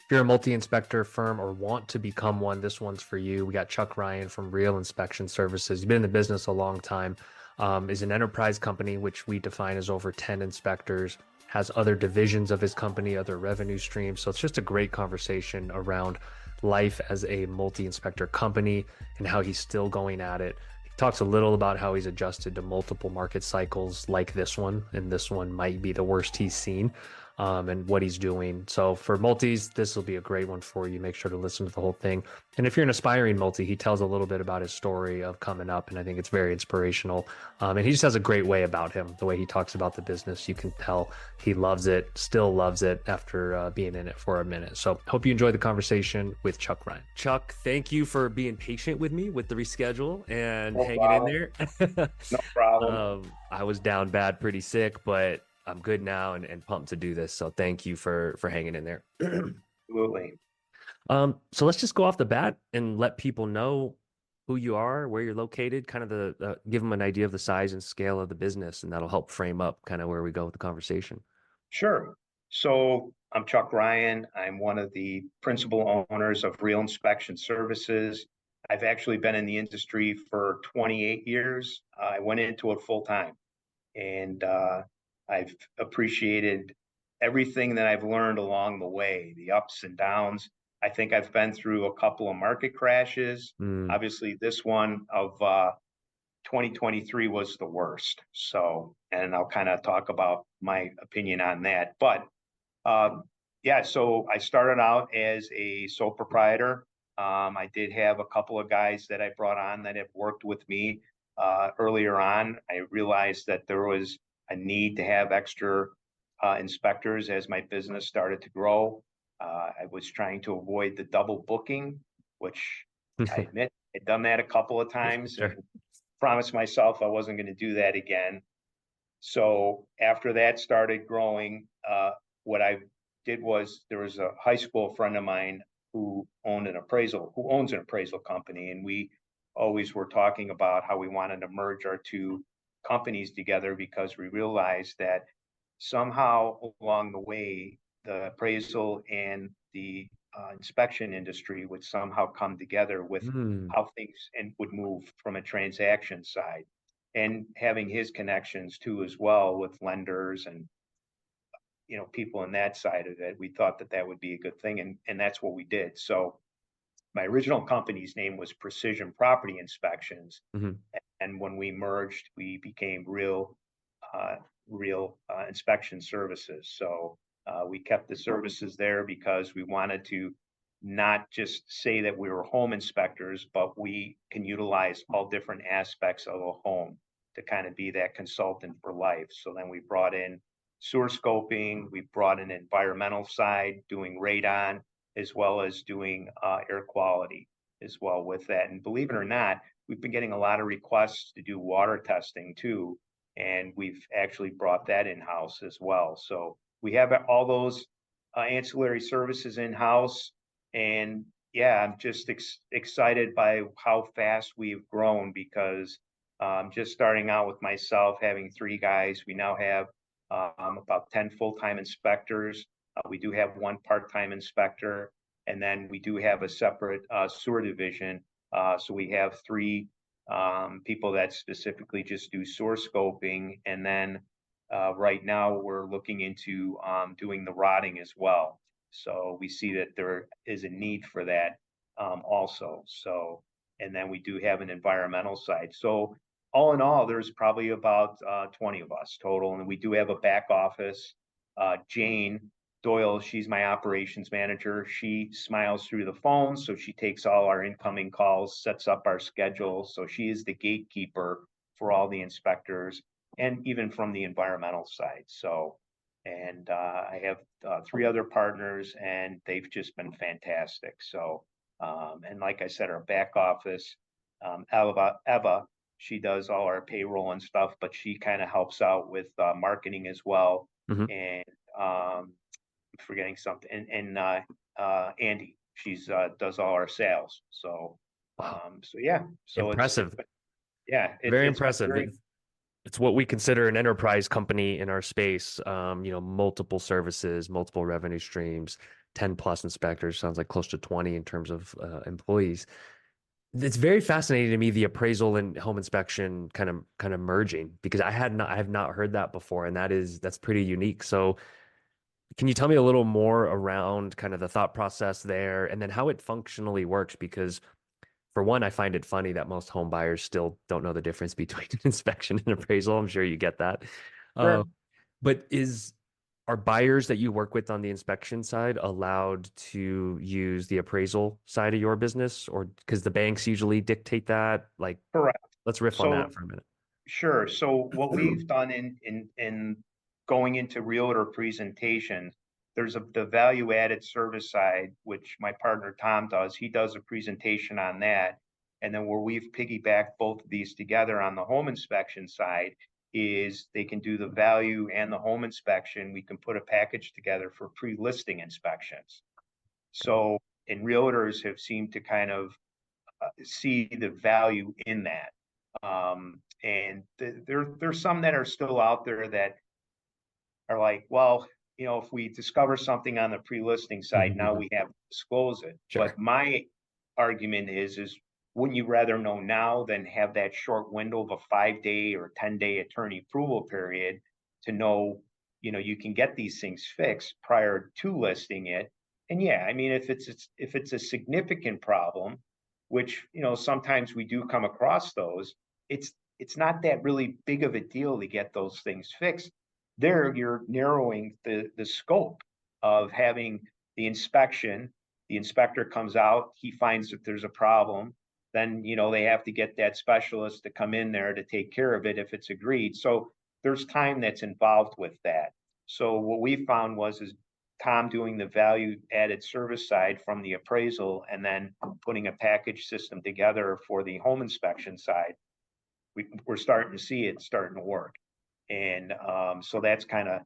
If you're a multi-inspector firm or want to become one, this one's for you. We got Chuck Ryan from Real Inspection Services. He's been in the business a long time, is an enterprise company, which we define as over 10 inspectors, has other divisions of his company, other revenue streams. So it's just a great conversation around life as a multi-inspector company and how he's still going at it. He talks a little about how he's adjusted to multiple market cycles like this one, and this one might be the worst he's seen, and what he's doing. So for multis, this will be a great one for you. Make sure to listen to the whole thing. And if you're an aspiring multi, he tells a little bit about his story of coming up, and I think it's very inspirational. And he just has a great way about him. The way he talks about the business, you can tell he loves it, still loves it after being in it for a minute. So hope you enjoy the conversation with Chuck Ryan. Chuck, thank you for being patient with me with the reschedule and hanging in there. No problem. I was down bad, pretty sick, but I'm good now and pumped to do this. So thank you for hanging in there. Absolutely. So let's just go off the bat and let people know who you are, where you're located, kind of give them an idea of the size and scale of the business, and that'll help frame up kind of where we go with the conversation. Sure. So I'm Chuck Ryan. I'm one of the principal owners of Real Inspection Services. I've actually been in the industry for 28 years. I went into it full time, and I've appreciated everything that I've learned along the way, the ups and downs. I think I've been through a couple of market crashes. Obviously, this one of 2023 was the worst. So, and I'll kind of talk about my opinion on that. But yeah, so I started out as a sole proprietor. I did have a couple of guys that I brought on that have worked with me earlier on. I realized that there was a need to have extra inspectors as my business started to grow. I was trying to avoid the double booking, which I admit I'd done that a couple of times. Sure. And promised myself I wasn't going to do that again. So after that started growing, what I did was there was a high school friend of mine who owns an appraisal company, and we always were talking about how we wanted to merge our two companies together because we realized that somehow along the way, the appraisal and the inspection industry would somehow come together with how things would move from a transaction side, and having his connections too as well with lenders and people in that side of it. We thought that that would be a good thing, and that's what we did. So my original company's name was Precision Property Inspections, and when we merged, we became Real Inspection Services. So we kept the services there because we wanted to not just say that we were home inspectors, but we can utilize all different aspects of a home to kind of be that consultant for life. So then we brought in sewer scoping, we brought in environmental side, doing radon, as well as doing air quality as well with that. And believe it or not, we've been getting a lot of requests to do water testing too. And we've actually brought that in-house as well. So we have all those ancillary services in-house. And yeah, I'm just excited by how fast we've grown because just starting out with myself, having 3 guys, we now have about 10 full-time inspectors. We do have 1 part-time inspector, and then we do have a separate sewer division. So we have 3 people that specifically just do sewer scoping. And then right now we're looking into doing the rotting as well. So we see that there is a need for that also. So, and then we do have an environmental side. So all in all, there's probably about 20 of us total. And we do have a back office. Jane Doyle, she's my operations manager. She smiles through the phone. So she takes all our incoming calls, sets up our schedule. So she is the gatekeeper for all the inspectors and even from the environmental side. So, and I have 3 other partners and they've just been fantastic. So, and like I said, our back office, Eva, she does all our payroll and stuff, but she kind of helps out with marketing as well. And I'm forgetting something. And Andy, she's does all our sales. So, so yeah. So impressive. It's very impressive. It's what we consider an enterprise company in our space. Multiple services, multiple revenue streams, 10 plus inspectors, sounds like close to 20 in terms of employees. It's very fascinating to me, the appraisal and home inspection kind of merging, because I have not heard that before, and that's pretty unique. So can you tell me a little more around kind of the thought process there and then how it functionally works? Because for one, I find it funny that most home buyers still don't know the difference between inspection and appraisal. I'm sure you get that. Uh, Sure. but are buyers that you work with on the inspection side allowed to use the appraisal side of your business, or because the banks usually dictate that? Like, Correct. let's riff on that So for a minute. sure. So what we've done in going into realtor presentations, there's the value added service side, which my partner Tom does. He does a presentation on that. And then where we've piggybacked both of these together on the home inspection side is they can do the value and the home inspection. We can put a package together for pre-listing inspections. So, and realtors have seemed to kind of see the value in that. And there's some that are still out there that are like, well, if we discover something on the pre-listing side, now Mhm. we have to disclose it. Sure. But my argument is wouldn't you rather know now than have that short window of a 5 day or 10 day attorney approval period to know, you can get these things fixed prior to listing it. And yeah, I mean, if it's a significant problem, which, sometimes we do come across those, it's not that really big of a deal to get those things fixed. There you're narrowing the scope of having the inspection. The inspector comes out, he finds that there's a problem, then they have to get that specialist to come in there to take care of it if it's agreed. So there's time that's involved with that. So what we found is Tom doing the value added service side from the appraisal and then putting a package system together for the home inspection side. We're starting to see it starting to work. And so that's kind of,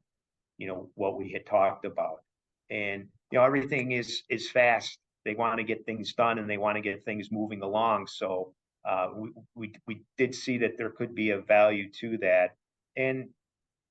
what we had talked about. And, everything is fast. They want to get things done and they want to get things moving along. So we did see that there could be a value to that. And,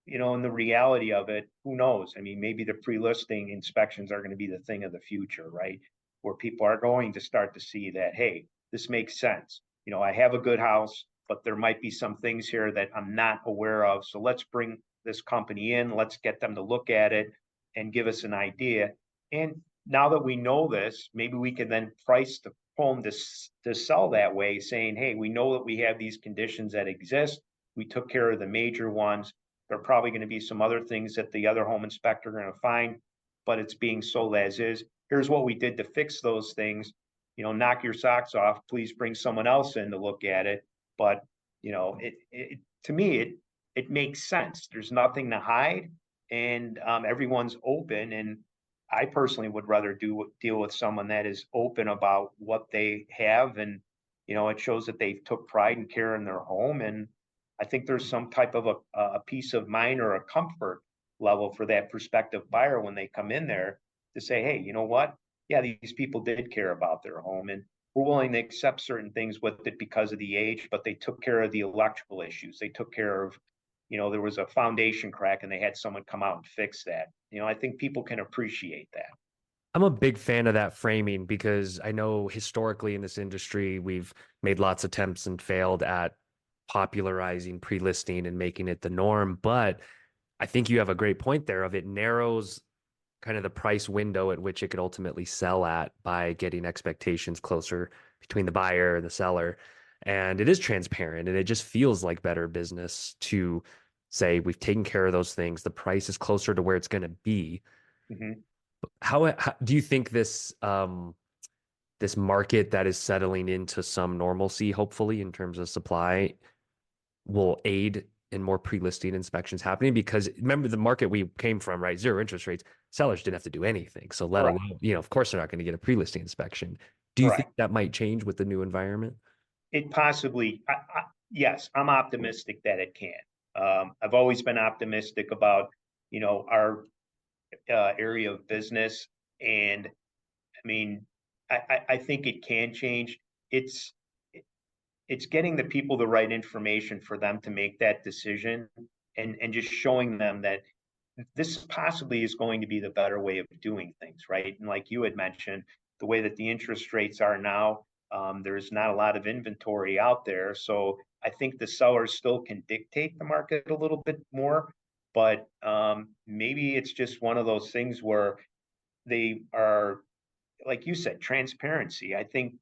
in the reality of it, who knows? I mean, maybe the pre-listing inspections are going to be the thing of the future, right? Where people are going to start to see that, hey, this makes sense. I have a good house, but there might be some things here that I'm not aware of. So let's bring this company in, let's get them to look at it and give us an idea. And now that we know this, maybe we can then price the home to sell that way, saying, hey, we know that we have these conditions that exist. We took care of the major ones. There are probably going to be some other things that the other home inspector are going to find, but it's being sold as is. Here's what we did to fix those things. Knock your socks off. Please bring someone else in to look at it. But to me, it makes sense. There's nothing to hide, and everyone's open. And I personally would rather deal with someone that is open about what they have, and it shows that they took pride and care in their home. And I think there's some type of a peace of mind or a comfort level for that prospective buyer when they come in there to say, hey, you know what? Yeah, these people did care about their home, and we're willing to accept certain things with it because of the age, but they took care of the electrical issues. They took care of, there was a foundation crack and they had someone come out and fix that. I think people can appreciate that. I'm a big fan of that framing because I know historically in this industry, we've made lots of attempts and failed at popularizing pre-listing and making it the norm. But I think you have a great point there of it narrows kind of the price window at which it could ultimately sell at by getting expectations closer between the buyer and the seller. And it is transparent and it just feels like better business to say we've taken care of those things. The price is closer to where it's going to be. Mhm. How do you think this market that is settling into some normalcy, hopefully in terms of supply, will aid in more pre-listing inspections happening? Because remember the market we came from, right? Zero interest rates. Sellers didn't have to do anything. So let Correct. alone, of course they're not going to get a pre-listing inspection. Do you think Correct. that might change with the new environment? It possibly, yes, I'm optimistic that it can. I've always been optimistic about, our area of business. And I mean, I think it can change. It's, it's getting the people the right information for them to make that decision, and just showing them that this possibly is going to be the better way of doing things, right? And like you had mentioned, the way that the interest rates are now, there's not a lot of inventory out there. So I think the sellers still can dictate the market a little bit more, but maybe it's just one of those things where they are, like you said, transparency. I think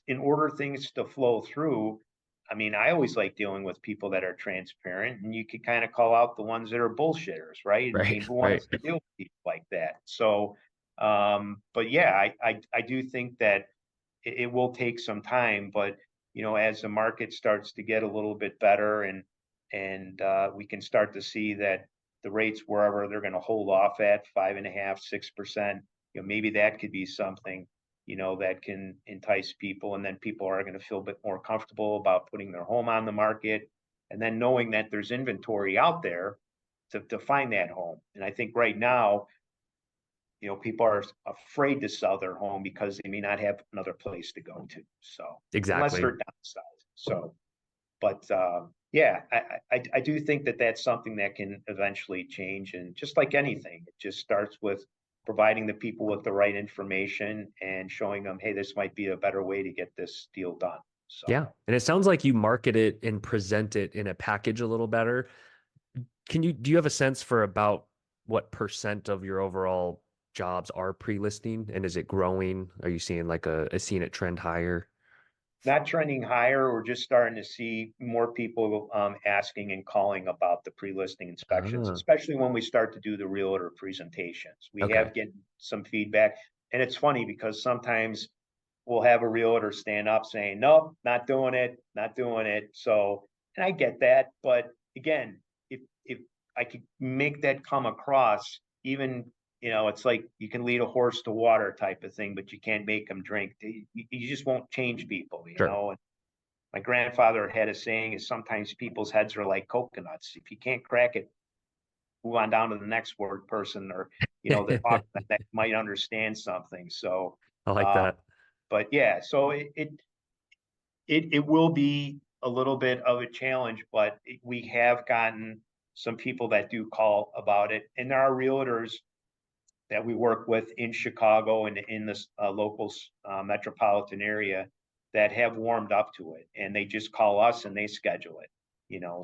in order things to flow through, I mean, I always like dealing with people that are transparent, and you can kind of call out the ones that are bullshitters, right? I Right. mean, who Right. wants to deal with people like that? So, but yeah, I do think that it will take some time, but as the market starts to get a little bit better, and we can start to see that the rates wherever they're going to hold off at 5.5, 6%, maybe that could be something that can entice people, and then people are going to feel a bit more comfortable about putting their home on the market, and then knowing that there's inventory out there to find that home. And I think right now, people are afraid to sell their home because they may not have another place to go to. So unless Exactly. they're downsized. So, but yeah, I do think that that's something that can eventually change. And just like anything, it just starts with providing the people with the right information and showing them, hey, this might be a better way to get this deal done. So Yeah. And it sounds like you market it and present it in a package a little better. Do you have a sense for about what percent of your overall jobs are pre-listing, and is it growing? Are you seeing like seeing it trend higher? not trending higher. We're just starting to see more people asking and calling about the pre-listing inspections, Ah, especially when we start to do the realtor presentations. We okay. have getting some feedback, and it's funny because sometimes we'll have a realtor stand up saying, "Nope, not doing it, not doing it." So, and I get that, but again, if I could make that come across, even it's like you can lead a horse to water type of thing, but you can't make them drink. You just won't change people, Sure. And my grandfather had a saying: "Is sometimes people's heads are like coconuts. If you can't crack it, move on down to the next word person, or that might understand something." So, I like uh, that. but yeah, so it will be a little bit of a challenge, but we have gotten some people that do call about it, and there are realtors that we work with in Chicago and in this local metropolitan area that have warmed up to it, and they just call us and they schedule it,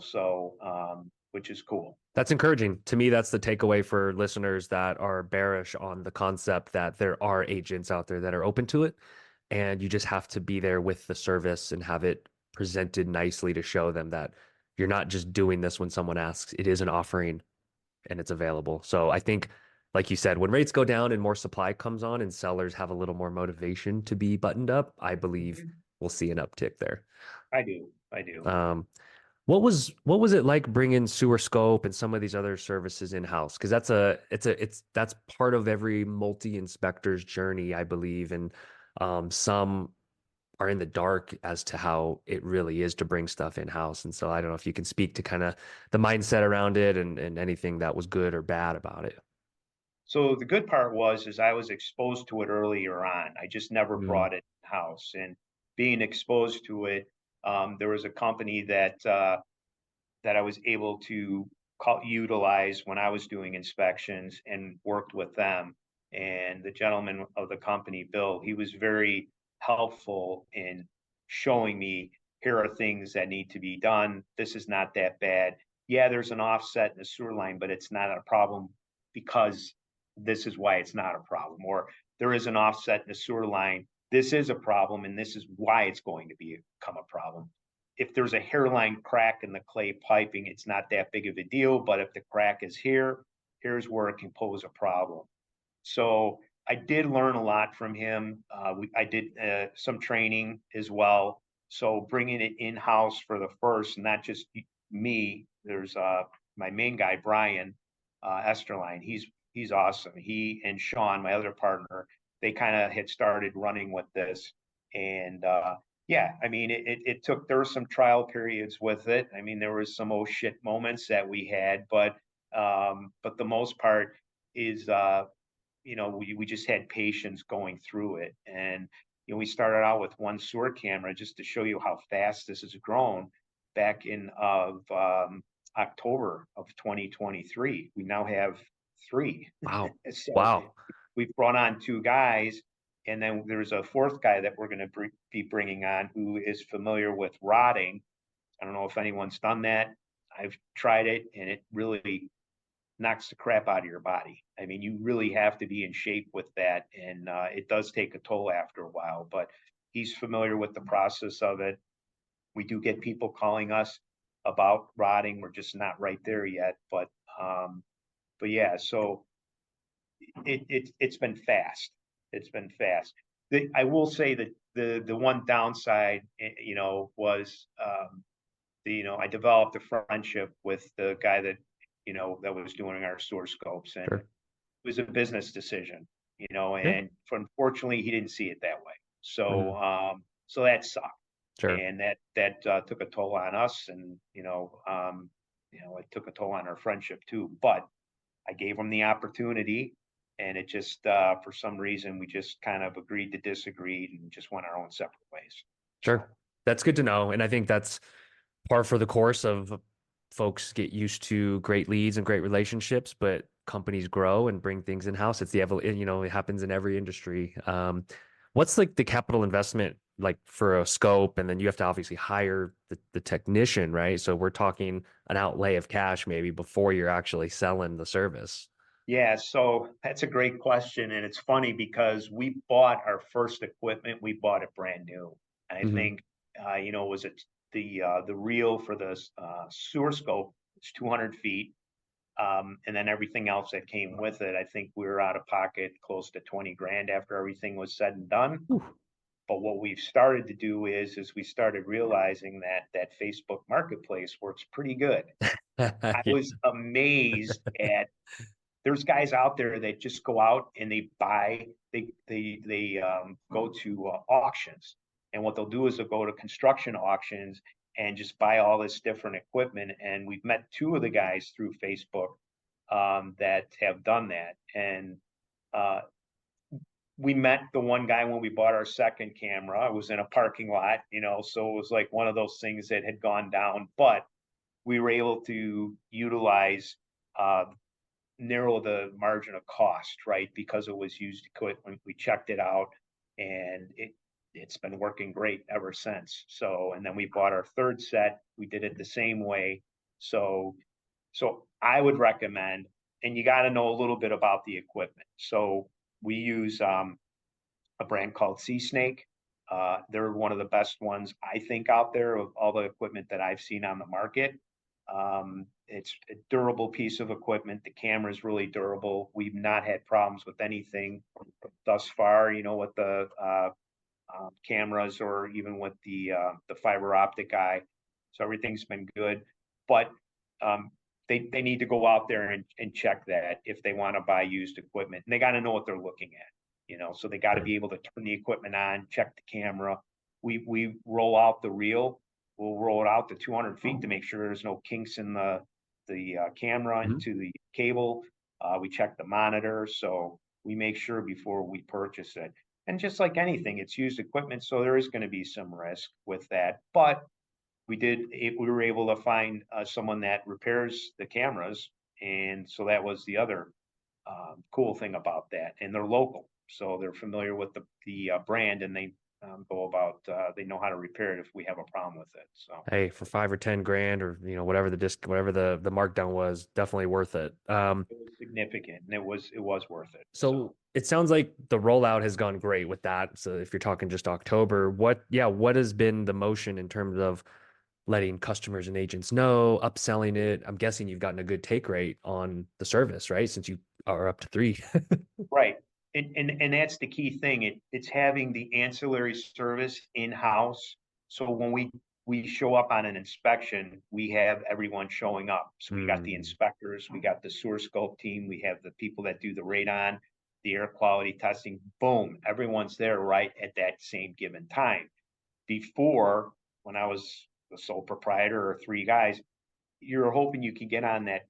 so which is cool. That's encouraging. To me, that's the takeaway for listeners that are bearish on the concept that there are agents out there that are open to it. And you just have to be there with the service and have it presented nicely to show them that you're not just doing this when someone asks. It is an offering and it's available. So I think, like you said, when rates go down and more supply comes on and sellers have a little more motivation to be buttoned up, I believe Mhm. we'll see an uptick there. I do. Um, what was it like bringing Sewer Scope and some of these other services in house? Because that's part of every multi inspector's journey, I believe, and some are in the dark as to how it really is to bring stuff in house. And so I don't know if you can speak to kind of the mindset around it and anything that was good or bad about it. So the good part is I was exposed to it earlier on. I just never Mm. brought it in house, and being exposed to it, there was a company that I was able to utilize when I was doing inspections and worked with them. And the gentleman of the company, Bill, he was very helpful in showing me, here are things that need to be done. This is not that bad. Yeah, there's an offset in the sewer line, but it's not a problem because this is why it's not a problem. Or there is an offset in the sewer line. This is a problem, and this is why it's going to become a problem. If there's a hairline crack in the clay piping, it's not that big of a deal. But if the crack is here, here's where it can pose a problem. So I did learn a lot from him. I did some training as well. So bringing it in house for the first, not just me. There's my main guy, Brian Esterline. He's awesome. He and Sean, my other partner, they kind of had started running with this, and yeah, I mean, it took, there were some trial periods with it. I mean, there was some oh shit moments that we had, but the most part is, we just had patience going through it. And, we started out with one sewer camera just to show you how fast this has grown back in October of 2023. We now have 3. Wow. So Wow. we've brought on 2 guys, and then there's a 4th guy that we're gonna be bringing on who is familiar with rotting. I don't know if anyone's done that. I've tried it, and it really knocks the crap out of your body. I mean, you really have to be in shape with that, and it does take a toll after a while, but he's familiar with the process of it. We do get people calling us about rotting. We're just not right there yet, but yeah, so it's been fast. It's been fast. I will say that the one downside, was I developed a friendship with the guy that that was doing our source scopes, and it Sure. was a business decision, Yeah. and unfortunately he didn't see it that way. So Mhm. so that sucked, Sure. and that took a toll on us, and it took a toll on our friendship too. But I gave him the opportunity, and it just for some reason we just kind of agreed to disagree and just went our own separate ways. So Sure. That's good to know. And I think that's par for the course of folks get used to great leads and great relationships, but companies grow and bring things in house. It's the it happens in every industry. What's like the capital investment like for a scope, and then you have to obviously hire the technician, right? So we're talking an outlay of cash maybe before you're actually selling the service. yeah, so that's a great question, and it's funny because we bought our first equipment. We bought it brand new. I Hmm. think was it the reel for the sewer scope? It's 200 feet. And then everything else that came with it, I think we were out of pocket close to 20 grand after everything was said and done. But what we've started to do is we started realizing that Facebook Marketplace works pretty good. I Yeah. was amazed at there's guys out there that just go out and they buy they go to auctions, and what they'll do is they'll go to construction auctions and just buy all this different equipment. And we've met 2 of the guys through Facebook that have done that, and uh, we met the one guy when we bought our second camera. It was in a parking lot, so it was like one of those things that had gone down, but we were able to utilize uh, narrow the margin of cost, right? Because it was used equipment. We checked it out, and it's been working great ever since. So, and then we bought our third set. We did it the same way. So, so I would recommend, and you got to know a little bit about the equipment. So we use a brand called Sea Snake. They're one of the best ones I think out there of all the equipment that I've seen on the market. It's a durable piece of equipment. The camera is really durable. We've not had problems with anything thus far, with the cameras or even with the fiber optic eye. So everything's been good. But um, they need to go out there and check that if they want to buy used equipment. And they got to know what they're looking at, so they got to Sure. be able to turn the equipment on, check the camera. We roll out the reel. We'll roll it out to 200 feet to make sure there's no kinks in the camera Mhm. into the cable. We check the monitor, so we make sure before we purchase it. And just like anything, it's used equipment, so there is going to be some risk with that. But we were able to find someone that repairs the cameras, and so that was the other cool thing about that. And they're local, so they're familiar with the brand, and they go about they know how to repair it if we have a problem with it. So Hey, for 5 or 10 grand, or whatever whatever the markdown was, definitely worth it. it was significant, and it was worth it. So So it sounds like the rollout has gone great with that. So if you're talking just October, what has been the motion in terms of letting customers and agents know, upselling it? I'm guessing you've gotten a good take rate on the service, right? Since you are up to three. right. And that's the key thing. It's having the ancillary service in-house. So when we show up on an inspection, we have everyone showing up. So we got the Hmm. inspectors, we got the sewer scope team, we have the people that do the radon, the air quality testing. Boom, everyone's there right at that same given time. Before, when I was the sole proprietor or 3 guys, you're hoping you can get on that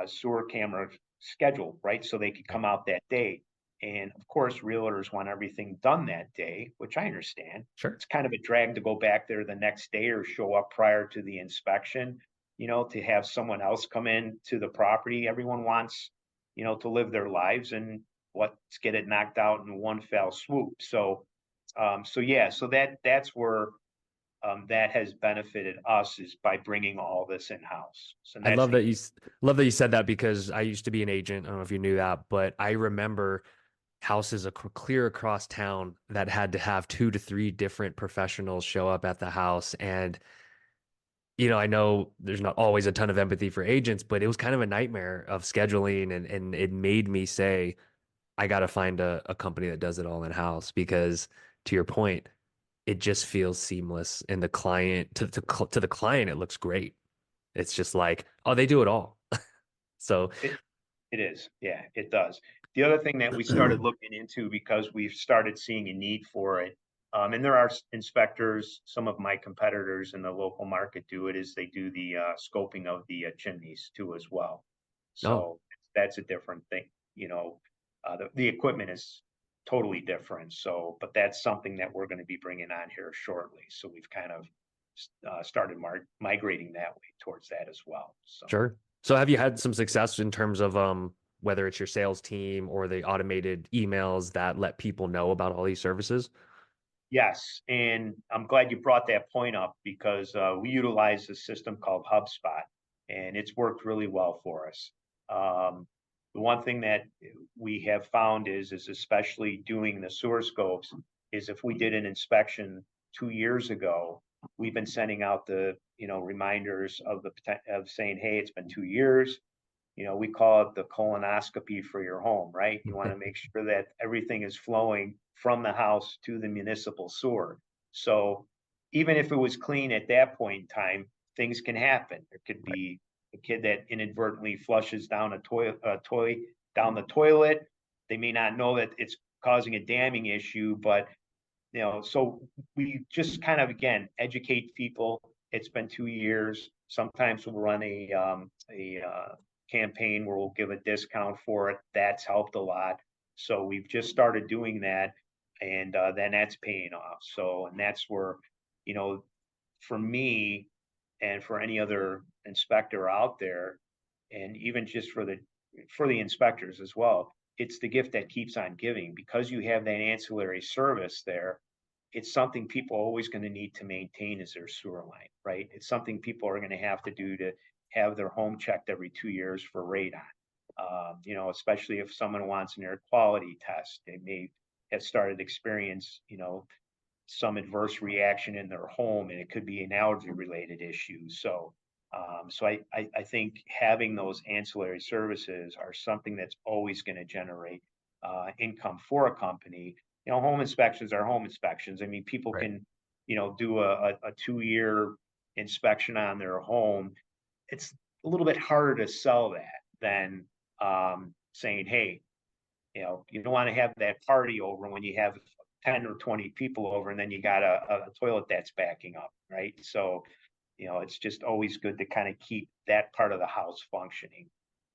sewer camera schedule, right? So they could Right. come out that day. And of course, realtors want everything done that day, which I understand. Sure. It's kind of a drag to go back there the next day or show up prior to the inspection, to have someone else come in to the property. Everyone wants, to live their lives, and let's get it knocked out in one fell swoop. So yeah, so that's where that has benefited us, is by bringing all this in house. So I that's love a that love that you said that because I used to be an agent. I don't know if you knew that, but I remember houses clear across town that had to have 2 to 3 different professionals show up at the house. And, I know there's not always a ton of empathy for agents, but it was kind of a nightmare of scheduling. And it made me say, I got to find a company that does it all in house because to your point, it just feels seamless. And the client, to the client, it looks great. It's just like, oh, they do it all. So, it, it is, yeah, it does. The other thing that we started looking into, because we've started seeing a need for it, and there are inspectors, some of my competitors in the local market do it, is they do the scoping of the chimneys too as well. oh, So that's a different thing, the equipment is totally different. So, but that's something that we're going to be bringing on here shortly. So we've kind of started migrating that way towards that as well. So. sure. So have you had some success in terms of whether it's your sales team or the automated emails that let people know about all these services? Yes, and I'm glad you brought that point up, because we utilize a system called HubSpot, and it's worked really well for us. Um, the one thing that we have found is especially doing the sewer scopes, is if we did an inspection 2 years ago, we've been sending out the reminders of saying, hey, it's been 2 years. We call it the colonoscopy for your home, right? You want to make sure that everything is flowing from the house to the municipal sewer. So even if it was clean at that point in time, things can happen. There could be a kid that inadvertently flushes down a toy down the toilet. They may not know that it's causing a damming issue, but so we just kind of, again, educate people. It's been 2 years. Sometimes we'll run a campaign where we'll give a discount for it. That's helped a lot. So we've just started doing that, and then that's paying off. So, and that's where, you know, for me and for any other inspector out there, and even just for the inspectors as well, it's the gift that keeps on giving, because you have that ancillary service there. It's something people are always going to need to maintain, is their sewer line, right? It's something people are going to have to do to have their home checked every 2 years for radon. Especially if someone wants an air quality test, they may have started to experience, some adverse reaction in their home, and it could be an allergy related issue. So I think having those ancillary services are something that's always going to generate income for a company. Home inspections are home inspections. I mean, people Right. can, do a 2 year inspection on their home. It's a little bit harder to sell that than saying, hey, you don't want to have that party over when you have 10 or 20 people over, and then you got a toilet that's backing up, right? So, it's just always good to kind of keep that part of the house functioning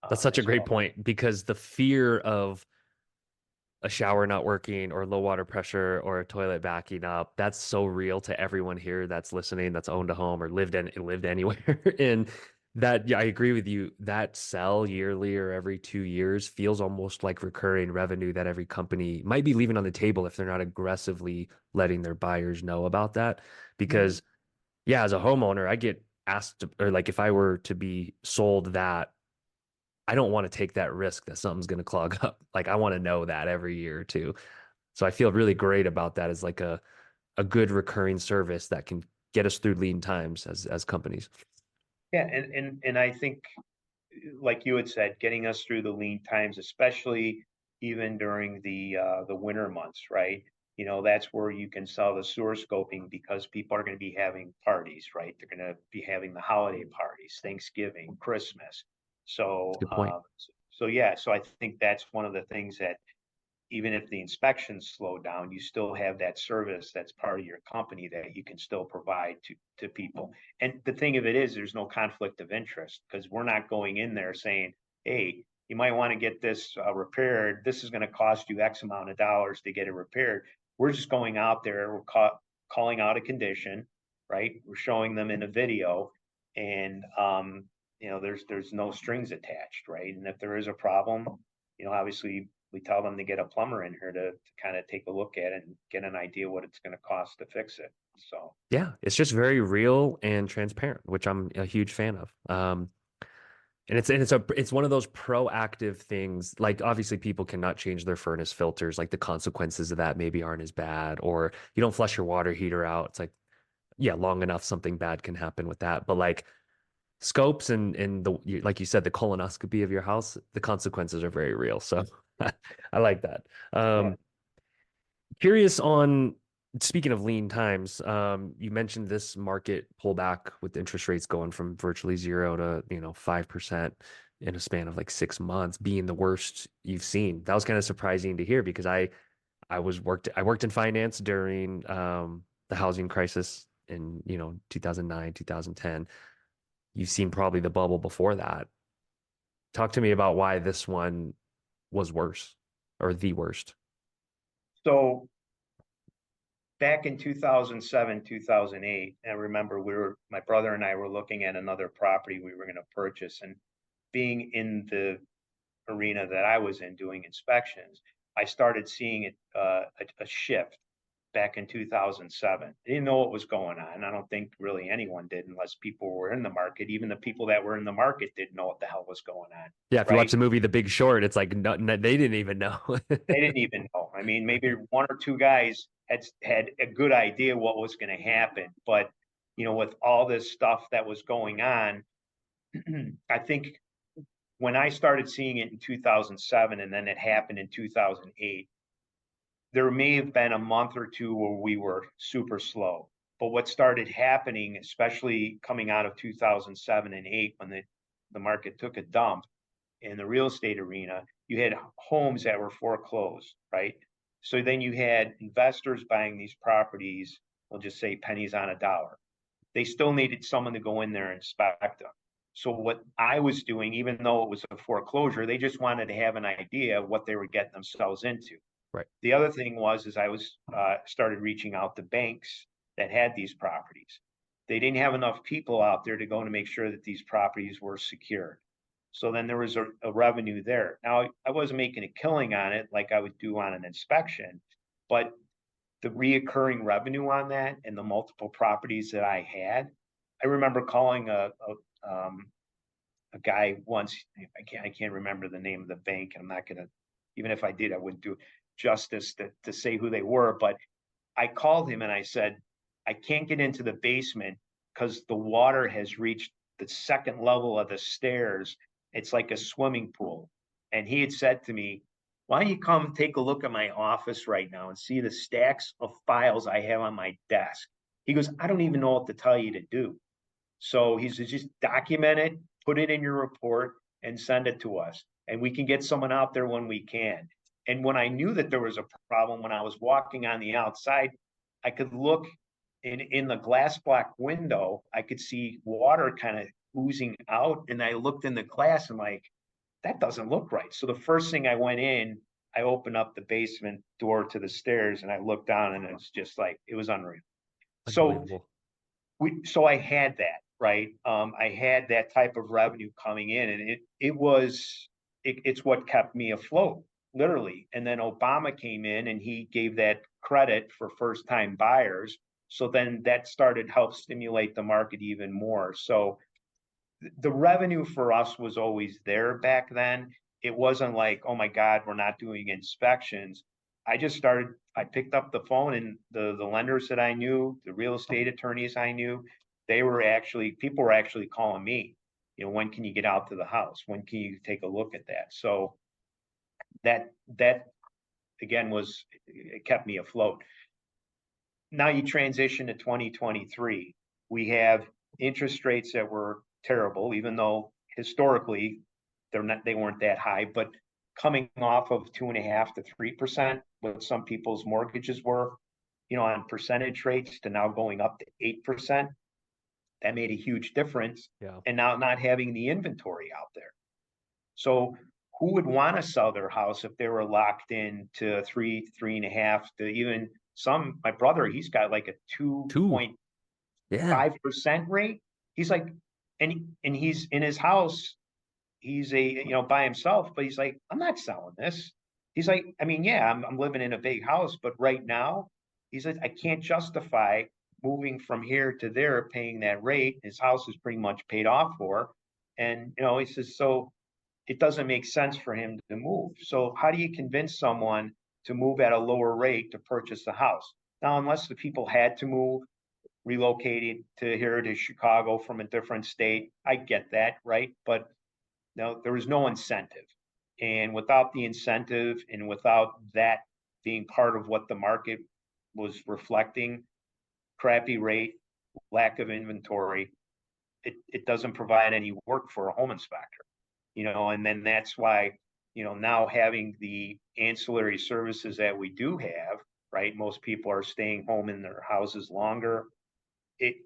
That's such a as great well. point because the fear of a shower not working or low water pressure or a toilet backing up, that's so real to everyone here that's listening, that's owned a home or lived anywhere. And that, yeah, I agree with you. That sell yearly or every 2 years feels almost like recurring revenue that every company might be leaving on the table if they're not aggressively letting their buyers know about that. Mhm. Because yeah, as a homeowner, I get asked, or like if I were to be sold that, I don't want to take that risk that something's going to clog up. Like I want to know that every year or two. So I feel really great about that as like a good recurring service that can get us through lean times as companies. Yeah, and I think, like you had said, getting us through the lean times, especially even during the winter months, right? That's where you can sell the sewer scoping, because people are going to be having parties, right? They're going to be having the holiday parties, Thanksgiving, Christmas. That's So, a good point. so yeah, so I think that's one of the things that, even if the inspections slow down, you still have that service that's part of your company that you can still provide to people. And the thing of it is, there's no conflict of interest, because we're not going in there saying, hey, you might want to get this repaired. This is going to cost you X amount of dollars to get it repaired. We're just going out there, calling out a condition, right? We're showing them in a video, and there's no strings attached, right? And if there is a problem, obviously we tell them to get a plumber in here to kind of take a look at it and get an idea what it's going to cost to fix it. So, Yeah, it's just very real and transparent, which I'm a huge fan of. And it's one of those proactive things. Like obviously people cannot change their furnace filters. Like the consequences of that maybe aren't as bad, or you don't flush your water heater out. It's like, yeah, long enough something bad can happen with that. But like scopes and like you said, the colonoscopy of your house, the consequences are very real. So I like that. yeah. Curious on speaking of lean times, you mentioned this market pullback with interest rates going from virtually zero to 5% in a span of like 6 months being the worst you've seen. That was kind of surprising to hear because I worked in finance during the housing crisis in 2009 2010. You've seen probably the bubble before that. Talk to me about why this one was worse or the worst. So back in 2007, 2008, I remember my brother and I were looking at another property we were going to purchase, and being in the arena that I was in doing inspections, I started seeing a shift back in 2007. I didn't know what was going on. I don't think really anyone did unless people were in the market. Even the people that were in the market didn't know what the hell was going on, Yeah, if you watch right? the movie The Big Short, it's like they didn't even know. They didn't even know. I mean, maybe one or two guys had a good idea what was going to happen, but with all this stuff that was going on, I think when I started seeing it in 2007 and then it happened in 2008, there may have been a month or two where we were super slow. But what started happening, especially coming out of 2007 and 8, when the market took a dump in the real estate arena, you had homes that were foreclosed, right? So then you had investors buying these properties, we'll just say pennies on a dollar. They still needed someone to go in there and inspect them. So what I was doing, even though it was a foreclosure, they just wanted to have an idea of what they were getting themselves into. Right. The other thing is I was started reaching out to banks that had these properties. They didn't have enough people out there to go to make sure that these properties were secured. So then there was a revenue there. Now I wasn't making a killing on it like I would do on an inspection, but the reoccurring revenue on that and the multiple properties that I had, I remember calling a guy once. I can't remember the name of the bank, and I'm not gonna, even if I did, I wouldn't do justice to say who they were. But I called him and I said, I can't get into the basement because the water has reached the second level of the stairs. It's like a swimming pool. And he had said to me, why don't you come take a look at my office right now and see the stacks of files I have on my desk? He goes, I don't even know what to tell you to do. So he says, just document it, put it in your report, and send it to us. And we can get someone out there when we can. And when I knew that there was a problem, when I was walking on the outside, I could look in the glass block window, I could see water kind of oozing out. And I looked in the glass and like, that doesn't look right. So the first thing I went in, I opened up the basement door to the stairs and I looked down and it was just like, it was unreal. So Unbelievable. so I had that, right? I had that type of revenue coming in, and it's what kept me afloat, literally. And then Obama came in and he gave that credit for first time buyers. So then that started help stimulate the market even more. So the revenue for us was always there back then. It wasn't like, oh my God, we're not doing inspections. I picked up the phone, and the lenders that I knew, the real estate attorneys I knew, people were actually calling me, when can you get out to the house? When can you take a look at that? So that again it kept me afloat. Now you transition to 2023. We have interest rates that were terrible, even though historically they weren't that high, but coming off of 2.5 to 3%, what some people's mortgages were, on percentage rates, to now going up to 8%. That made a huge difference. Yeah. And now not having the inventory out there. So who would want to sell their house if they were locked in to 3.5 to even my brother, he's got like a Two. 2.5% Yeah. rate. He's like, and he's in his house. he's by himself, but he's like, I'm not selling this. He's like, I mean, yeah, I'm living in a big house, but right now, he's like, I can't justify moving from here to there, paying that rate. His house is pretty much paid off for. And, he says, so it doesn't make sense for him to move. So how do you convince someone to move at a lower rate to purchase a house? Now, unless the people had to move, relocated to here to Chicago from a different state, I get that, right? But no, there was no incentive. And without the incentive and without that being part of what the market was reflecting, crappy rate, lack of inventory, it doesn't provide any work for a home inspector, and then that's why, now having the ancillary services that we do have, right? Most people are staying home in their houses longer. It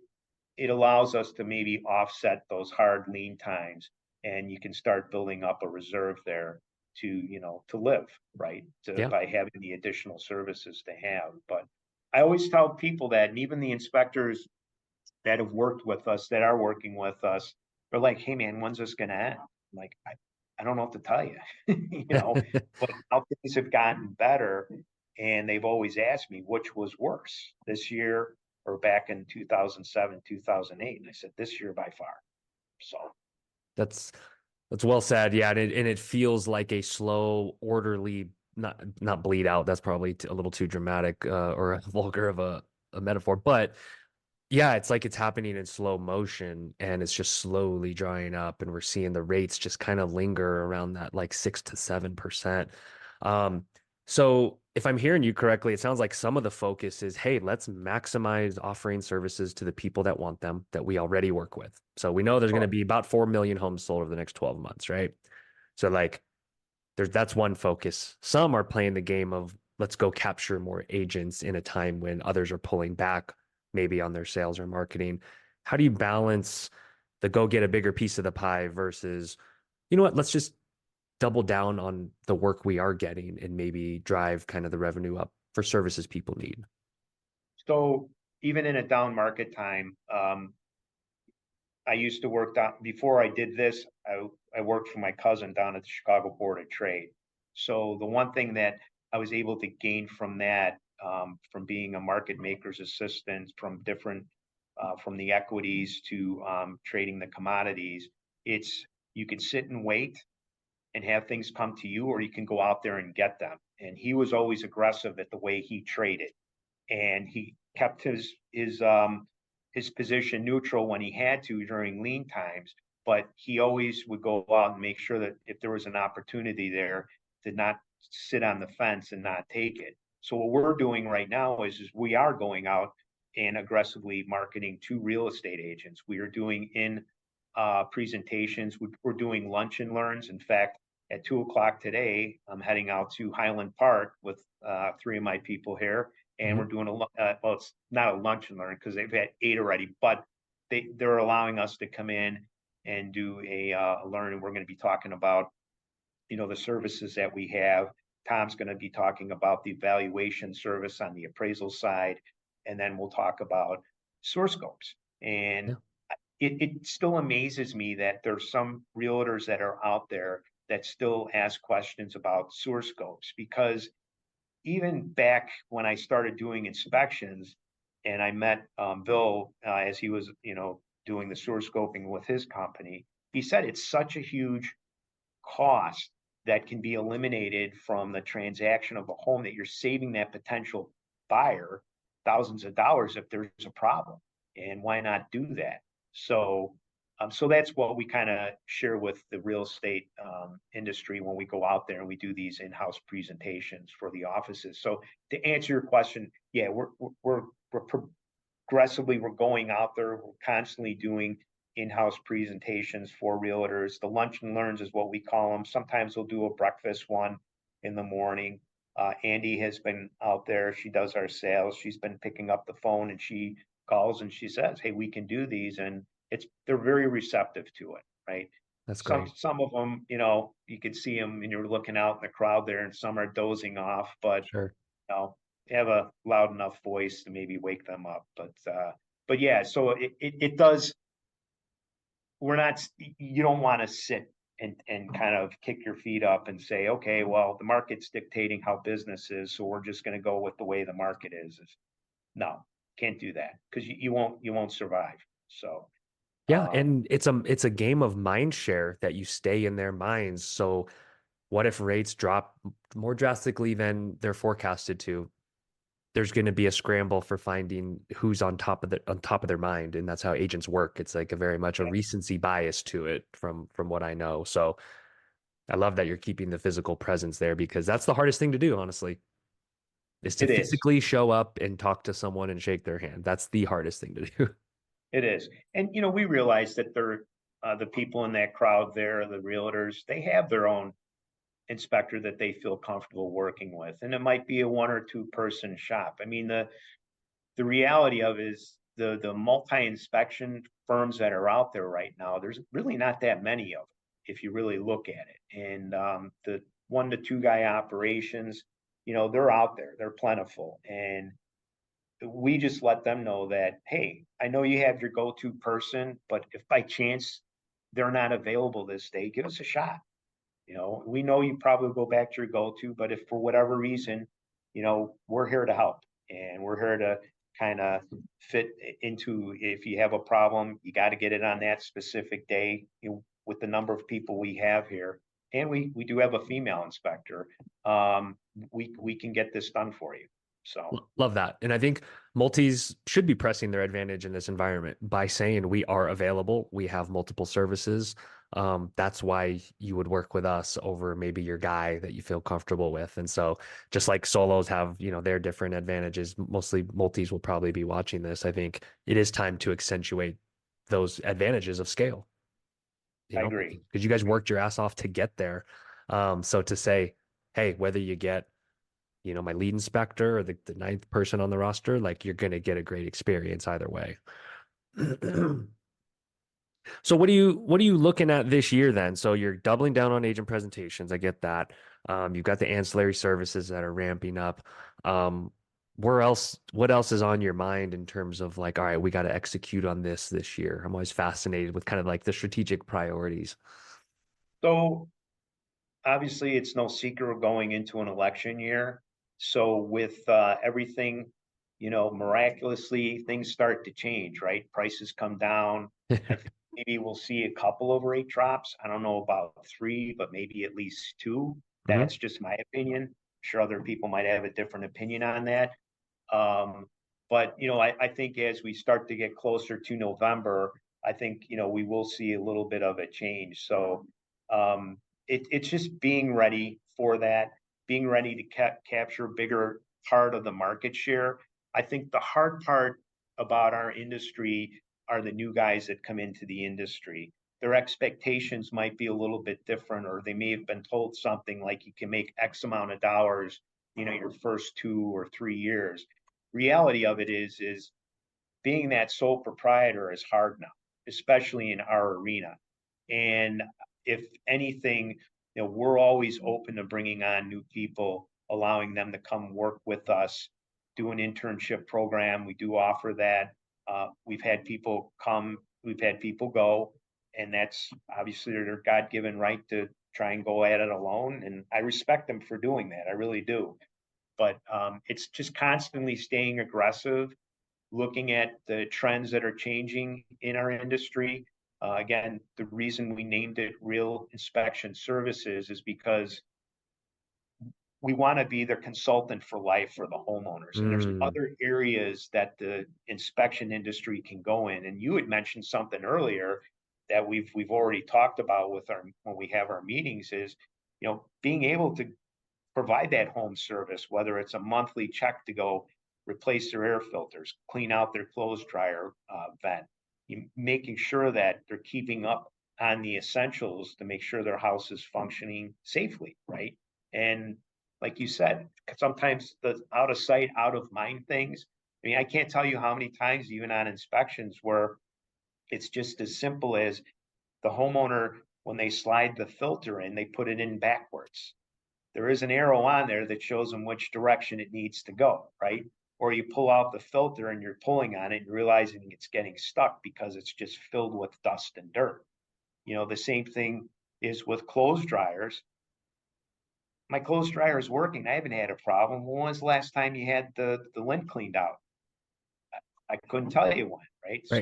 it allows us to maybe offset those hard lean times, and you can start building up a reserve there to to live, right, Yeah. by having the additional services to have. But I always tell people that, and even the inspectors that have worked with us, that are working with us, they're like, hey man, when's this going to end? I'm like, I don't know what to tell you. But how things have gotten better, and they've always asked me which was worse, this year or back in 2007, 2008. And I said, this year by far. So, That's that's well said. Yeah, and it feels like a slow, orderly, not bleed out. That's probably a little too dramatic or a vulgar of a metaphor. But yeah, it's like it's happening in slow motion and it's just slowly drying up, and we're seeing the rates just kind of linger around that like 6 to 7%. Um, so if I'm hearing you correctly, it sounds like some of the focus is, hey, let's maximize offering services to the people that want them that we already work with. So we know there's going to be about 4 million homes sold over the next 12 months, right? So like that's one focus. Some are playing the game of let's go capture more agents in a time when others are pulling back maybe on their sales or marketing. How do you balance the go get a bigger piece of the pie versus, you know what, let's just double down on the work we are getting and maybe drive kind of the revenue up for services people need? so even in a down market time, I used to work down before I did this. I worked for my cousin down at the Chicago Board of Trade. So the one thing that I was able to gain from that, from being a market maker's assistant, from different, from the equities to trading the commodities, it's you can sit and wait and have things come to you, or you can go out there and get them. And he was always aggressive at the way he traded, and he kept his position neutral when he had to during lean times, but he always would go out and make sure that if there was an opportunity there, to not sit on the fence and not take it. So what we're doing right now is we are going out and aggressively marketing to real estate agents. We are doing in presentations. We're doing lunch and learns. In fact, at 2 o'clock today, I'm heading out to Highland Park with three of my people here, and Mhm. we're doing well, it's not a lunch and learn because they've had 8 already, but they're allowing us to come in and do a learn, and we're going to be talking about the services that we have. Tom's going to be talking about the valuation service on the appraisal side, and then we'll talk about source scopes. And Yeah. it still amazes me that there's some realtors that are out there that still ask questions about source scopes, because even back when I started doing inspections and I met Bill as he was, doing the source scoping with his company, he said it's such a huge cost that can be eliminated from the transaction of a home, that you're saving that potential buyer thousands of dollars if there's a problem. And why not do that? So that's what we kind of share with the real estate industry when we go out there and we do these in-house presentations for the offices. So to answer your question, yeah, we're progressively, we're going out there, we're constantly doing in-house presentations for realtors. The lunch and learns is what we call them. Sometimes we'll do a breakfast one in the morning. Andy has been out there. She does our sales. She's been picking up the phone and she calls and she says, "Hey, we can do these," and they're very receptive to it, right? That's Some great. some of them, you could see them and you're looking out in the crowd there, and some are dozing off, but Sure. have a loud enough voice to maybe wake them up. But yeah, so it does. We're not. You don't want to sit and kind of kick your feet up and say, okay, well, the market's dictating how business is, so we're just going to go with the way the market is. No, can't do that because you won't survive. So Yeah, um, and it's a game of mind share that you stay in their minds. So what if rates drop more drastically than they're forecasted to? There's going to be a scramble for finding who's on top of their mind, and that's how agents work. It's like a very much a yeah, recency bias to it from what I know. So I love that you're keeping the physical presence there because that's the hardest thing to do, honestly, is to it is. physically show up and talk to someone and shake their hand. That's the hardest thing to do. It is. And, we realize that the people in that crowd there, the realtors, they have their own inspector that they feel comfortable working with. And it might be a one or two person shop. I mean, the reality of it is the multi-inspection firms that are out there right now, there's really not that many of them if you really look at it. And the one to two guy operations, they're out there, they're plentiful. And we just let them know that, hey, I know you have your go-to person, but if by chance they're not available this day, give us a shot. We know you probably go back to your go-to, but if for whatever reason, we're here to help and we're here to kind of fit into, if you have a problem, you got to get it on that specific day, with the number of people we have here. And we do have a female inspector. We can get this done for you. So Love that. And I think multis should be pressing their advantage in this environment by saying we are available. We have multiple services. That's why you would work with us over maybe your guy that you feel comfortable with. And so just like solos have, their different advantages, mostly multis will probably be watching this. I think it is time to accentuate those advantages of scale, I agree. because you guys worked your ass off to get there. So to say, hey, whether you get my lead inspector or the ninth person on the roster, like you're going to get a great experience either way. So what are you looking at this year then? So you're doubling down on agent presentations. I get that. You've got the ancillary services that are ramping up. What else is on your mind in terms of like, all right, we got to execute on this year? I'm always fascinated with kind of like the strategic priorities. So obviously, it's no secret we're going into an election year. So with everything, miraculously things start to change, right? Prices come down. I think maybe we'll see a couple of rate drops. I don't know about three, but maybe at least two. Hmm. That's just my opinion. I'm sure other people might have a different opinion on that. Um, but I think as we start to get closer to November, I think we will see a little bit of a change. So um, it's just being ready for that, being ready to capture a bigger part of the market share. I think the hard part about our industry are the new guys that come into the industry. Their expectations might be a little bit different, or they may have been told something like you can make X amount of dollars, your first 2 or 3 years. Reality of it is being that sole proprietor is hard now, especially in our arena. And if anything, we're always open to bringing on new people, allowing them to come work with us, do an internship program. We do offer that. We've had people come, we've had people go, and that's obviously their God-given right to try and go at it alone. And I respect them for doing that. I really do. But it's just constantly staying aggressive, looking at the trends that are changing in our industry. Again, the reason we named it Real Inspection Services is because we want to be their consultant for life for the homeowners. And there's Mm. other areas that the inspection industry can go in. And you had mentioned something earlier that we've already talked about with our when we have our meetings is, being able to provide that home service, whether it's a monthly check to go replace their air filters, clean out their clothes dryer vent, making sure that they're keeping up on the essentials to make sure their house is functioning safely, right? And like you said, sometimes the out of sight, out of mind things. I mean, I can't tell you how many times, even on inspections, where it's just as simple as the homeowner, when they slide the filter in, they put it in backwards. There is an arrow on there that shows them which direction it needs to go, right? Or you pull out the filter and you're pulling on it and realizing it's getting stuck because it's just filled with dust and dirt. The same thing is with clothes dryers. My clothes dryer is working. I haven't had a problem. When was the last time you had the lint cleaned out? I couldn't tell you when, right? Right.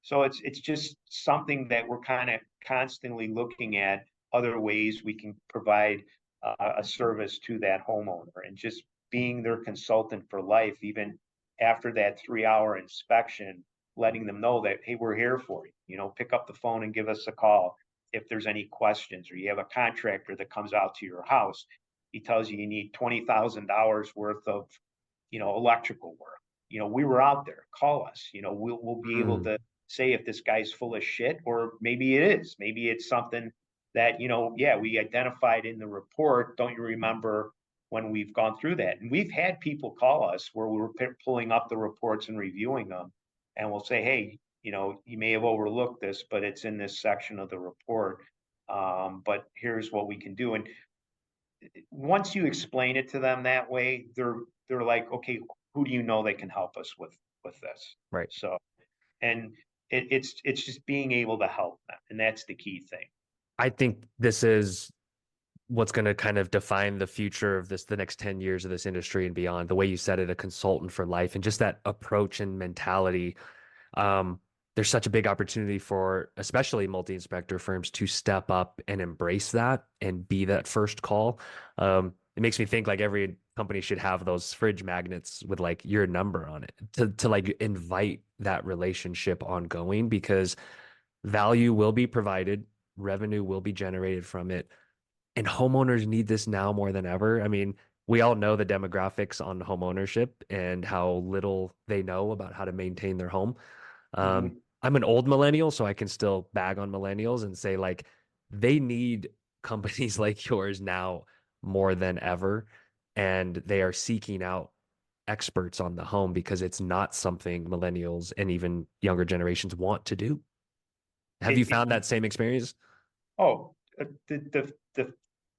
So it's just something that we're kind of constantly looking at other ways we can provide a service to that homeowner, and just being their consultant for life, even after that 3 hour inspection, letting them know that, hey, we're here for you. You know, pick up the phone and give us a call if there's any questions, or you have a contractor that comes out to your house. He tells you you need $20,000 worth of, electrical work. We were out there. Call us. We'll be able Mm. to say if this guy's full of shit, or maybe it is. Maybe it's something that, yeah, we identified in the report. Don't you remember when we've gone through that? And we've had people call us where we were pulling up the reports and reviewing them, and we'll say, hey, you may have overlooked this, but it's in this section of the report. But here's what we can do. And once you explain it to them that way, they're like, okay, who do you know that can help us with this? Right. So, and it's just being able to help them, and that's the key thing. I think this is what's going to kind of define the future of the next 10 years of this industry and beyond. The way you said it, a consultant for life, and just that approach and mentality. Um, there's such a big opportunity for especially multi-inspector firms to step up and embrace that and be that first call. It makes me think like every company should have those fridge magnets with like your number on it to like invite that relationship ongoing, because value will be provided, revenue will be generated from it, and homeowners need this now more than ever. I mean, we all know the demographics on home ownership and how little they know about how to maintain their home. Mhm. I'm an old millennial, so I can still bag on millennials and say like they need companies like yours now more than ever. And they are seeking out experts on the home because it's not something millennials and even younger generations want to do. Have you It found that same experience? Oh, the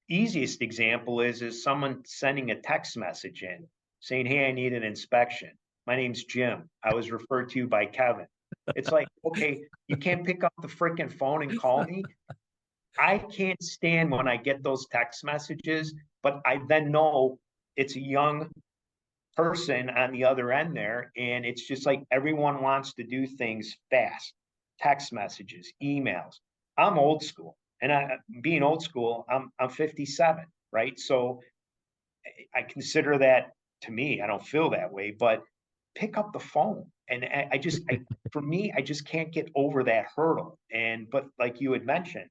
easiest example is someone sending a text message in saying, "Hey, I need an inspection. My name's Jim. I was referred to you by Kevin." It's like, okay, you can't pick up the freaking phone and call me. I can't stand when I get those text messages, but I then know it's a young person on the other end there, and it's just like everyone wants to do things fast. Text messages, emails. I'm old school, and being old school, I'm 57, right? So I consider that, to me, I don't feel that way, but pick up the phone. And for me, I just can't get over that hurdle. But like you had mentioned,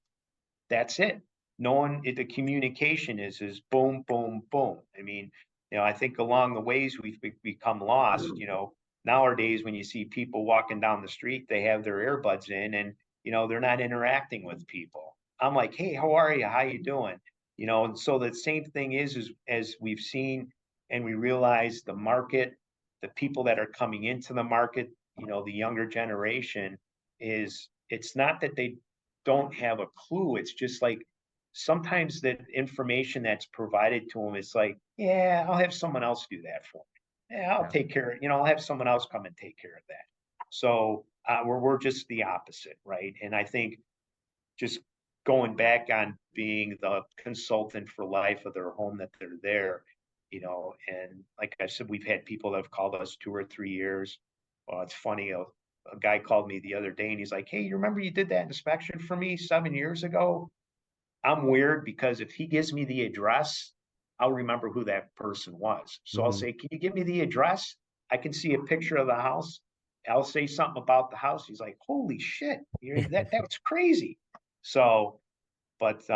that's it. No one, the communication is boom, boom, boom. I mean, I think along the ways we've become lost. Nowadays when you see people walking down the street, they have their earbuds in, and they're not interacting with people. I'm like, hey, how are you? How you doing? And so the same thing is as we've seen, and we realize the market, the people that are coming into the market, the younger generation, it's not that they don't have a clue. It's just like sometimes the information that's provided to them is like, yeah, I'll have someone else do that for me. Yeah, I'll Yeah. take care of, I'll have someone else come and take care of that. So we're just the opposite, right? And I think just going back on being the consultant for life of their home that they're there, and like I said, we've had people that have called us 2 or 3 years. Well, it's funny. A guy called me the other day and he's like, hey, you remember you did that inspection for me 7 years ago? I'm weird because if he gives me the address, I'll remember who that person was. So I'll Mhm. say, can you give me the address? I can see a picture of the house. I'll say something about the house. He's like, holy shit, that's crazy. So, but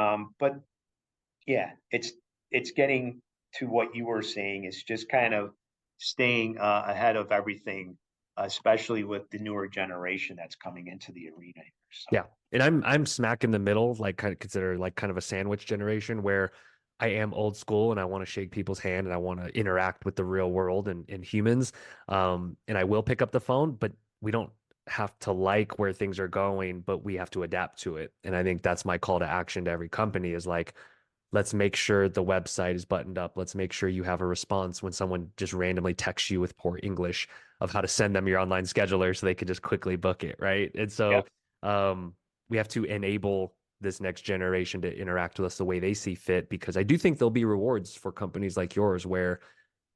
yeah, it's getting to what you were saying. It's just kind of staying ahead of everything, especially with the newer generation that's coming into the arena here. Yeah. So And I'm smack in the middle, like kind of consider like kind of a sandwich generation where I am old school and I want to shake people's hand and I want to interact with the real world and humans. And I will pick up the phone, but we don't have to like where things are going, but we have to adapt to it. And I think that's my call to action to every company is like, let's make sure the website is buttoned up. Let's make sure you have a response when someone just randomly texts you with poor English of how to send them your online scheduler so they could just quickly book it, right? And yeah, so we have to enable this next generation to interact with us the way they see fit, because I do think there'll be rewards for companies like yours where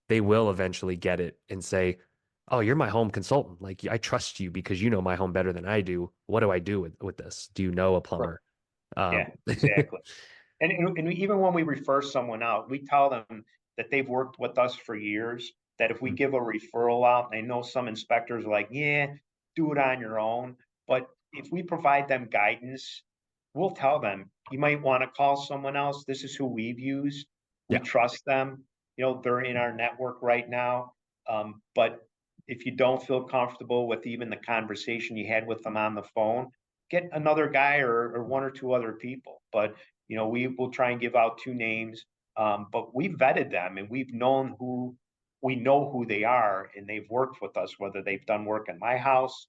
they will eventually get it and say, "Oh, you're my home consultant. Like I trust you because you know my home better than I do. What do I do with this? Do you know a Right. plumber?" Yeah, Um, exactly. And even when we refer someone out, we tell them that they've worked with us for years, that if we give a referral out, I know some inspectors are like, yeah, do it on your own. But if we provide them guidance, we'll tell them, you might want to call someone else. This is who we've used. We yeah, trust them. You know, they're in our network right now. But if you don't feel comfortable with even the conversation you had with them on the phone, get another guy or one or two other people. But we will try and give out two names, but we've vetted them and we know who they are, and they've worked with us, whether they've done work in my house,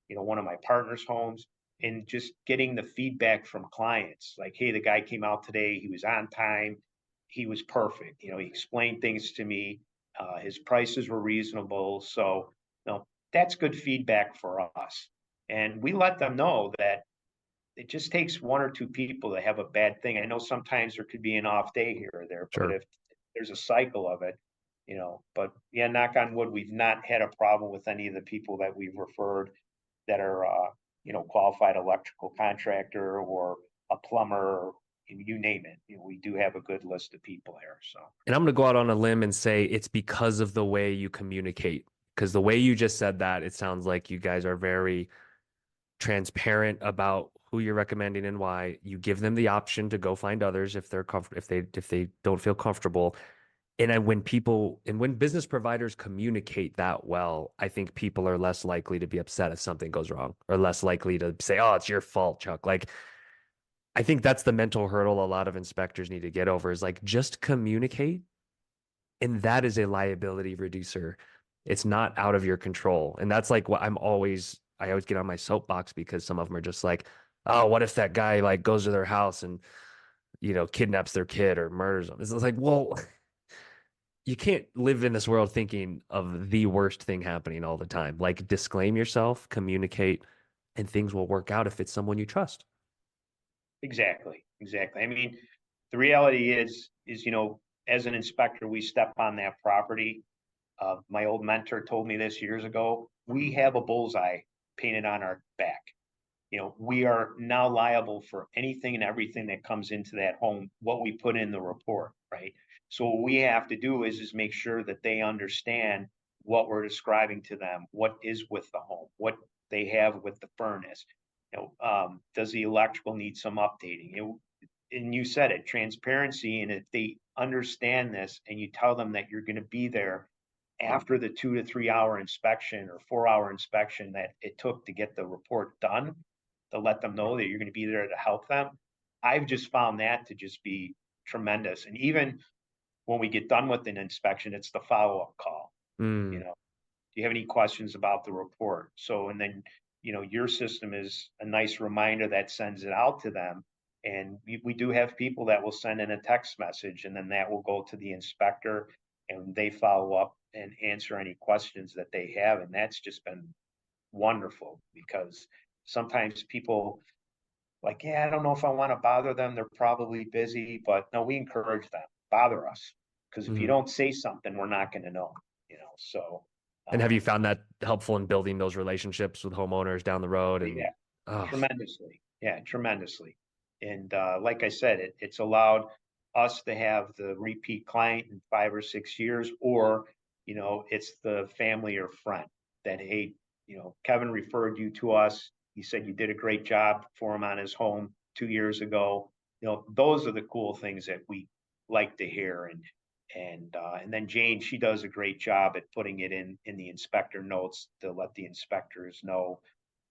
one of my partner's homes, and just getting the feedback from clients like, hey, the guy came out today, he was on time, he was perfect, he explained things to me, his prices were reasonable. So, that's good feedback for us. And we let them know that it just takes one or two people to have a bad thing. I know sometimes there could be an off day here or there, but sure. if there's a cycle of it, but yeah, knock on wood, we've not had a problem with any of the people that we've referred that are, qualified electrical contractor or a plumber, or you name it. We do have a good list of people here. So, And I'm going to go out on a limb and say it's because of the way you communicate. Because the way you just said that, it sounds like you guys are very transparent about who you're recommending and why. You give them the option to go find others if they're if they don't feel comfortable. And when business providers communicate that well, I think people are less likely to be upset if something goes wrong, or less likely to say, "Oh, it's your fault, Chuck." Like I think that's the mental hurdle a lot of inspectors need to get over, is like just communicate, and that is a liability reducer. It's not out of your control. And that's like what I always get on my soapbox, because some of them are just like, "Oh, what if that guy like goes to their house and, kidnaps their kid or murders them?" It's like, well, you can't live in this world thinking of the worst thing happening all the time. Like disclaim yourself, communicate, and things will work out if it's someone you trust. exactly, exactly. I mean, the reality is, as an inspector, we step on that property. My old mentor told me this years ago. We have a bullseye painted on our back. We are now liable for anything and everything that comes into that home, what we put in the report, right? So what we have to do is make sure that they understand what we're describing to them, what is with the home, what they have with the furnace. Does the electrical need some updating? And you said it, transparency. And if they understand this and you tell them that you're going to be there after the 2 to 3 hour inspection or 4 hour inspection that it took to get the report done, to let them know that you're going to be there to help them. I've just found that to just be tremendous. And even when we get done with an inspection, it's the follow-up call. You Mm. know, do you have any questions about the report? So, and then, your system is a nice reminder that sends it out to them. And we do have people that will send in a text message, and then that will go to the inspector and they follow up and answer any questions that they have. And that's just been wonderful, because sometimes people like, yeah, I don't know if I want to bother them. They're probably busy, but no, we encourage them, bother us. Because if you Mm. don't say something, we're not going to know, so, And have you um, found that helpful in building those relationships with homeowners down the road? And yeah, oh, tremendously. Yeah, tremendously. And like I said, it's allowed us to have the repeat client in 5 or 6 years, or, it's the family or friend that, hey, Kevin referred you to us. He said you did a great job for him on his home 2 years ago. Those are the cool things that we like to hear. And then Jane, she does a great job at putting it in the inspector notes to let the inspectors know.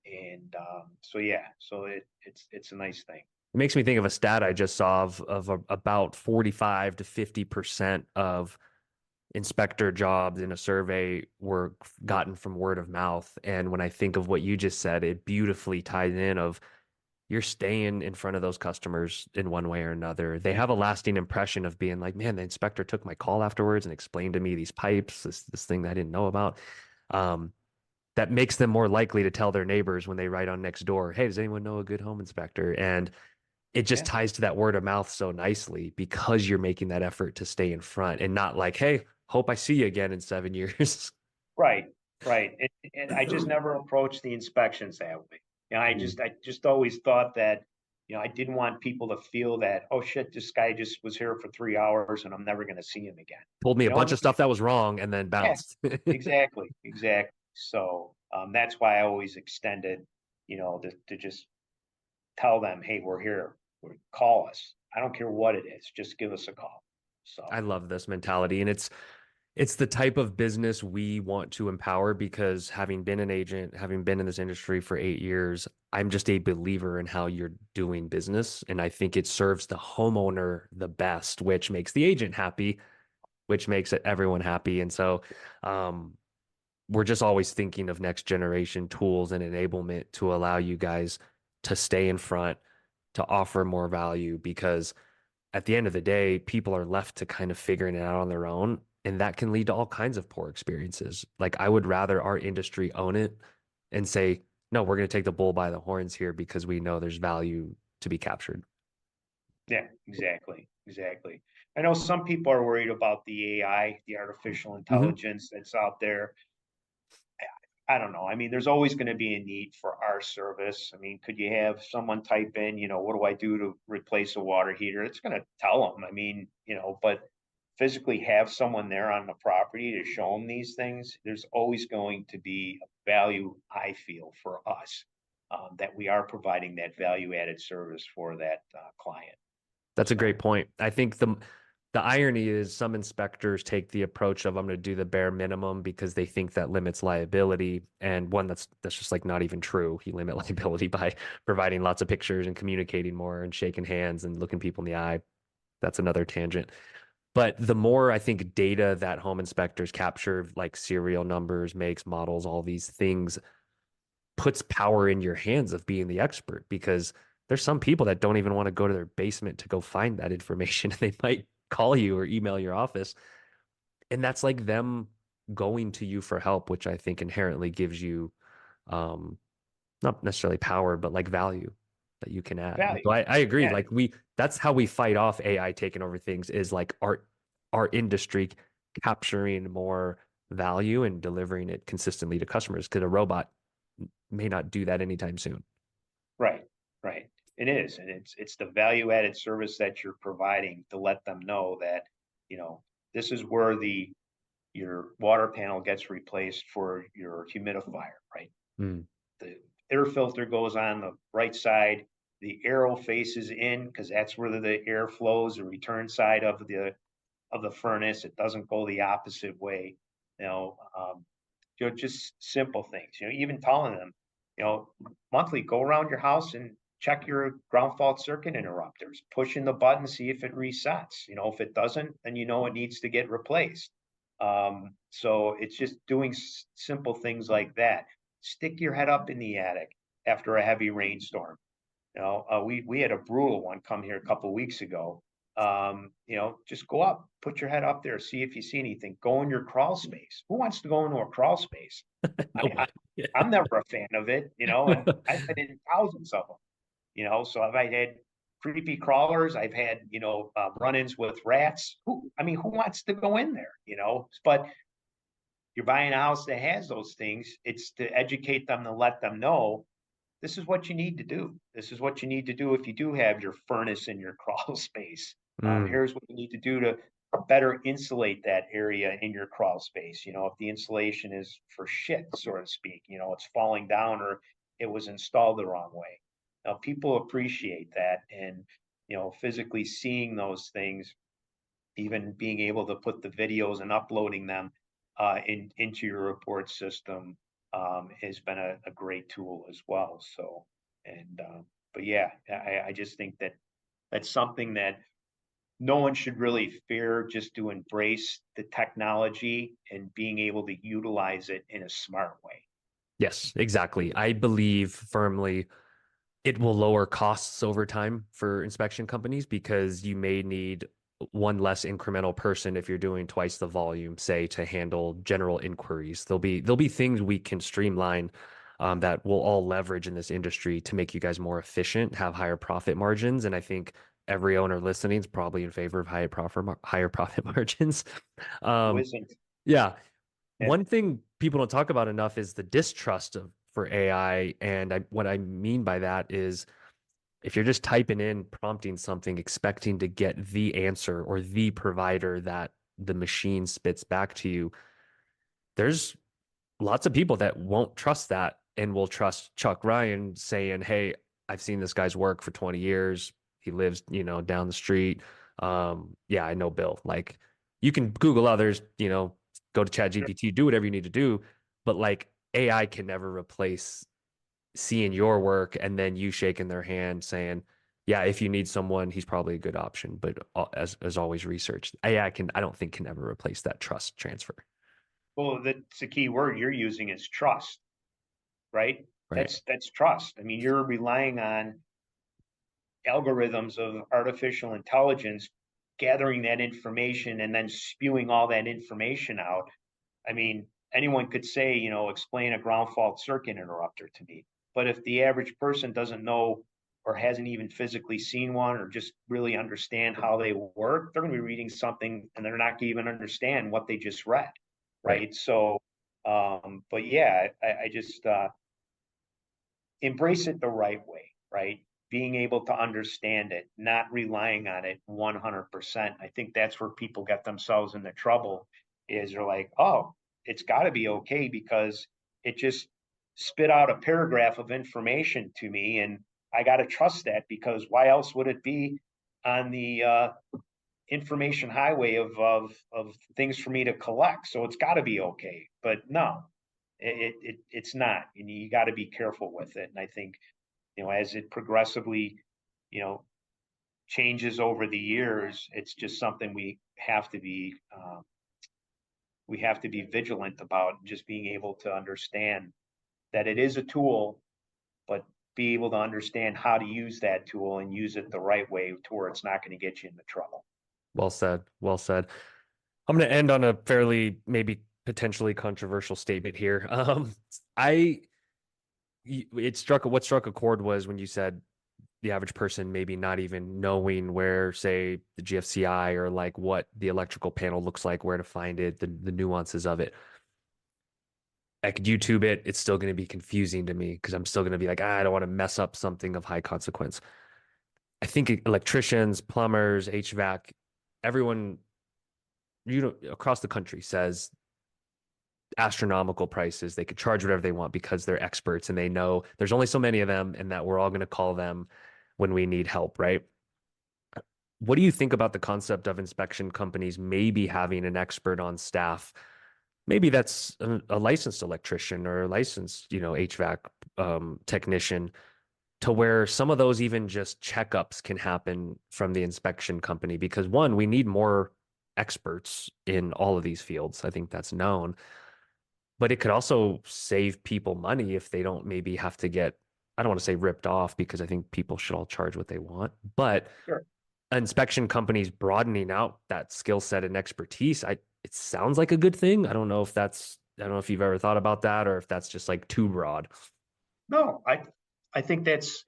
And so yeah, so it's a nice thing. it makes me think of a stat I just saw about 45 to 50% of inspector jobs in a survey were gotten from word of mouth. And when I think of what you just said, it beautifully ties in of you're staying in front of those customers in one way or another. They have a lasting impression of being like, man, the inspector took my call afterwards and explained to me these pipes, this thing that I didn't know about. Um, that makes them more likely to tell their neighbors when they write on next door, hey, does anyone know a good home inspector? And it just Yeah, ties to that word of mouth so nicely because you're making that effort to stay in front and not like, hey, hope I see you again in 7 years. right, right. And I just never approached the inspections that way. Mm. I just always thought that, I didn't want people to feel that, oh shit, this guy just was here for 3 hours and I'm never going to see him again. Told me a bunch And of stuff that was wrong and then yeah, bounced. exactly, exactly. So that's why I always extended, to just tell them, hey, we're here. Call us. I don't care what it is. Just give us a call. I So love this mentality. And it's the type of business we want to empower because having been an agent, having been in this industry for 8 years, I'm just a believer in how you're doing business. And I think it serves the homeowner the best, which makes the agent happy, which makes everyone happy. And so um, we're just always thinking of next generation tools and enablement to allow you guys to stay in front, to offer more value because at the end of the day, people are left to kind of figuring it out on their own. And that can lead to all kinds of poor experiences. Like, I would rather our industry own it and say, no, we're going to take the bull by the horns here because we know there's value to be captured. yeah, exactly, exactly. I know some people are worried about the AI, the artificial Hmm. intelligence that's out there. I don't know. I mean, there's always going to be a need for our service. I mean, could you have someone type in, what do I do to replace a water heater? It's going to tell them. I mean, but physically have someone there on the property to show them these things, there's always going to be a value, I feel, for us, that we are providing that value added service for that client. That's a great So, point. I think the irony is some inspectors take the approach of I'm going to do the bare minimum because they think that limits liability. And one that's just like not even true. You limit liability by providing lots of pictures and communicating more and shaking hands and looking people in the eye. That's another tangent. But the more I think data that home inspectors capture, like serial numbers, makes, models, all these things, puts power in your hands of being the expert because there's some people that don't even want to go to their basement to go find that information. They might call you or email your office. And that's like them going to you for help, which I think inherently gives you um, not necessarily power, but like value that you can add. And value. so I agree. Yeah, Like that's how we fight off AI taking over things is like our industry capturing more value and delivering it consistently to customers because a robot may not do that anytime soon. right, right. It is, and it's the value added service that you're providing to let them know that, you know, this is where the your water panel gets replaced for your humidifier, right? Mm. The air filter goes on the right side, the arrow faces in because that's where the air flows, the return side of the furnace. It doesn't go the opposite way. You know, just simple things. Even telling them, monthly, go around your house and check your ground fault circuit interrupters. Pushing the button, see if it resets. If it doesn't, then it needs to get replaced. So it's just doing simple things like that. Stick your head up in the attic after a heavy rainstorm. We had a brutal one come here a couple of weeks ago. Just go up, put your head up there, see if you see anything. Go in your crawl space. Who wants to go into a crawl space? I Nobody. Yeah. I'm never a fan of it, and I've been in thousands of them, so I've had creepy crawlers. I've had, run-ins with rats. Who wants to go in there, but you're buying a house that has those things. It's to educate them, to let them know this is what you need to do. This is what you need to do if you do have your furnace in your crawl space. Mm. Here's what you need to do to better insulate that area in your crawl space. If the insulation is for shit, so to speak, it's falling down or it was installed the wrong way. Now, people appreciate that. And, physically seeing those things, even being able to put the videos and uploading them into your report system has been a great tool as well. So, and but yeah, I just think that that's something that no one should really fear. Just to embrace the technology and being able to utilize it in a smart way. Yes, exactly. I believe firmly it will lower costs over time for inspection companies because you may need one less incremental person if you're doing twice the volume, say, to handle general inquiries. There'll be things we can streamline. that we'll all leverage in this industry to make you guys more efficient, have higher profit margins. And I think every owner listening is probably in favor of higher profit margins. Who Um, isn't? yeah. And One thing people don't talk about enough is the distrust for AI. And what I mean by that is if you're just typing in, prompting something, expecting to get the answer or the provider that the machine spits back to you, there's lots of people that won't trust that and will trust Chuck Ryan saying, "Hey, I've seen this guy's work for 20 years. He lives, down the street. Yeah, I know Bill." Like you can Google others, go to ChatGPT, do whatever you need to do, but like AI can never replace seeing your work and then you shaking their hand saying, "Yeah, if you need someone, he's probably a good option." But as always, research AI I don't think can ever replace that trust transfer. well, that's the key word you're using is trust, right? Right. That's trust. I mean, you're relying on algorithms of artificial intelligence gathering that information and then spewing all that information out. I mean, anyone could say, explain a ground fault circuit interrupter to me. But if the average person doesn't know or hasn't even physically seen one or just really understand how they work, they're going to be reading something and they're not going to even understand what they just read. Right. Right. So, but yeah, I just embrace it the right way, right? Being able to understand it, not relying on it 100%. I think that's where people get themselves into trouble is they're like, oh, it's got to be okay because it just spit out a paragraph of information to me and I got to trust that because why else would it be on the information highway of things for me to collect? So it's got to be okay. But no, it's not. And you got to be careful with it. And I think as it progressively, you know, changes over the years, it's just something we have to be vigilant about. Just being able to understand that it is a tool, but be able to understand how to use that tool and use it the right way to where it's not going to get you into trouble. Well said. Well said. I'm going to end on a fairly maybe potentially controversial statement here. I what struck a chord was when you said the average person maybe not even knowing where, say, the GFCI or like what the electrical panel looks like, where to find it, the nuances of it. I could YouTube it. It's still going to be confusing to me because I'm still going to be like, I don't want to mess up something of high consequence. I think electricians, plumbers, HVAC, everyone, across the country says astronomical prices. They could charge whatever they want because they're experts and they know there's only so many of them and that we're all going to call them when we need help, right? What do you think about the concept of inspection companies maybe having an expert on staff? Maybe that's a licensed electrician or a licensed, HVAC technician, to where some of those even just checkups can happen from the inspection company. Because one, we need more experts in all of these fields. I think that's known, but it could also save people money if they don't maybe have to get, I don't want to say ripped off because I think people should all charge what they want, but Sure. inspection companies broadening out that skill set and expertise, it sounds like a good thing. I don't know if you've ever thought about that or if that's just like too broad. No, I think that's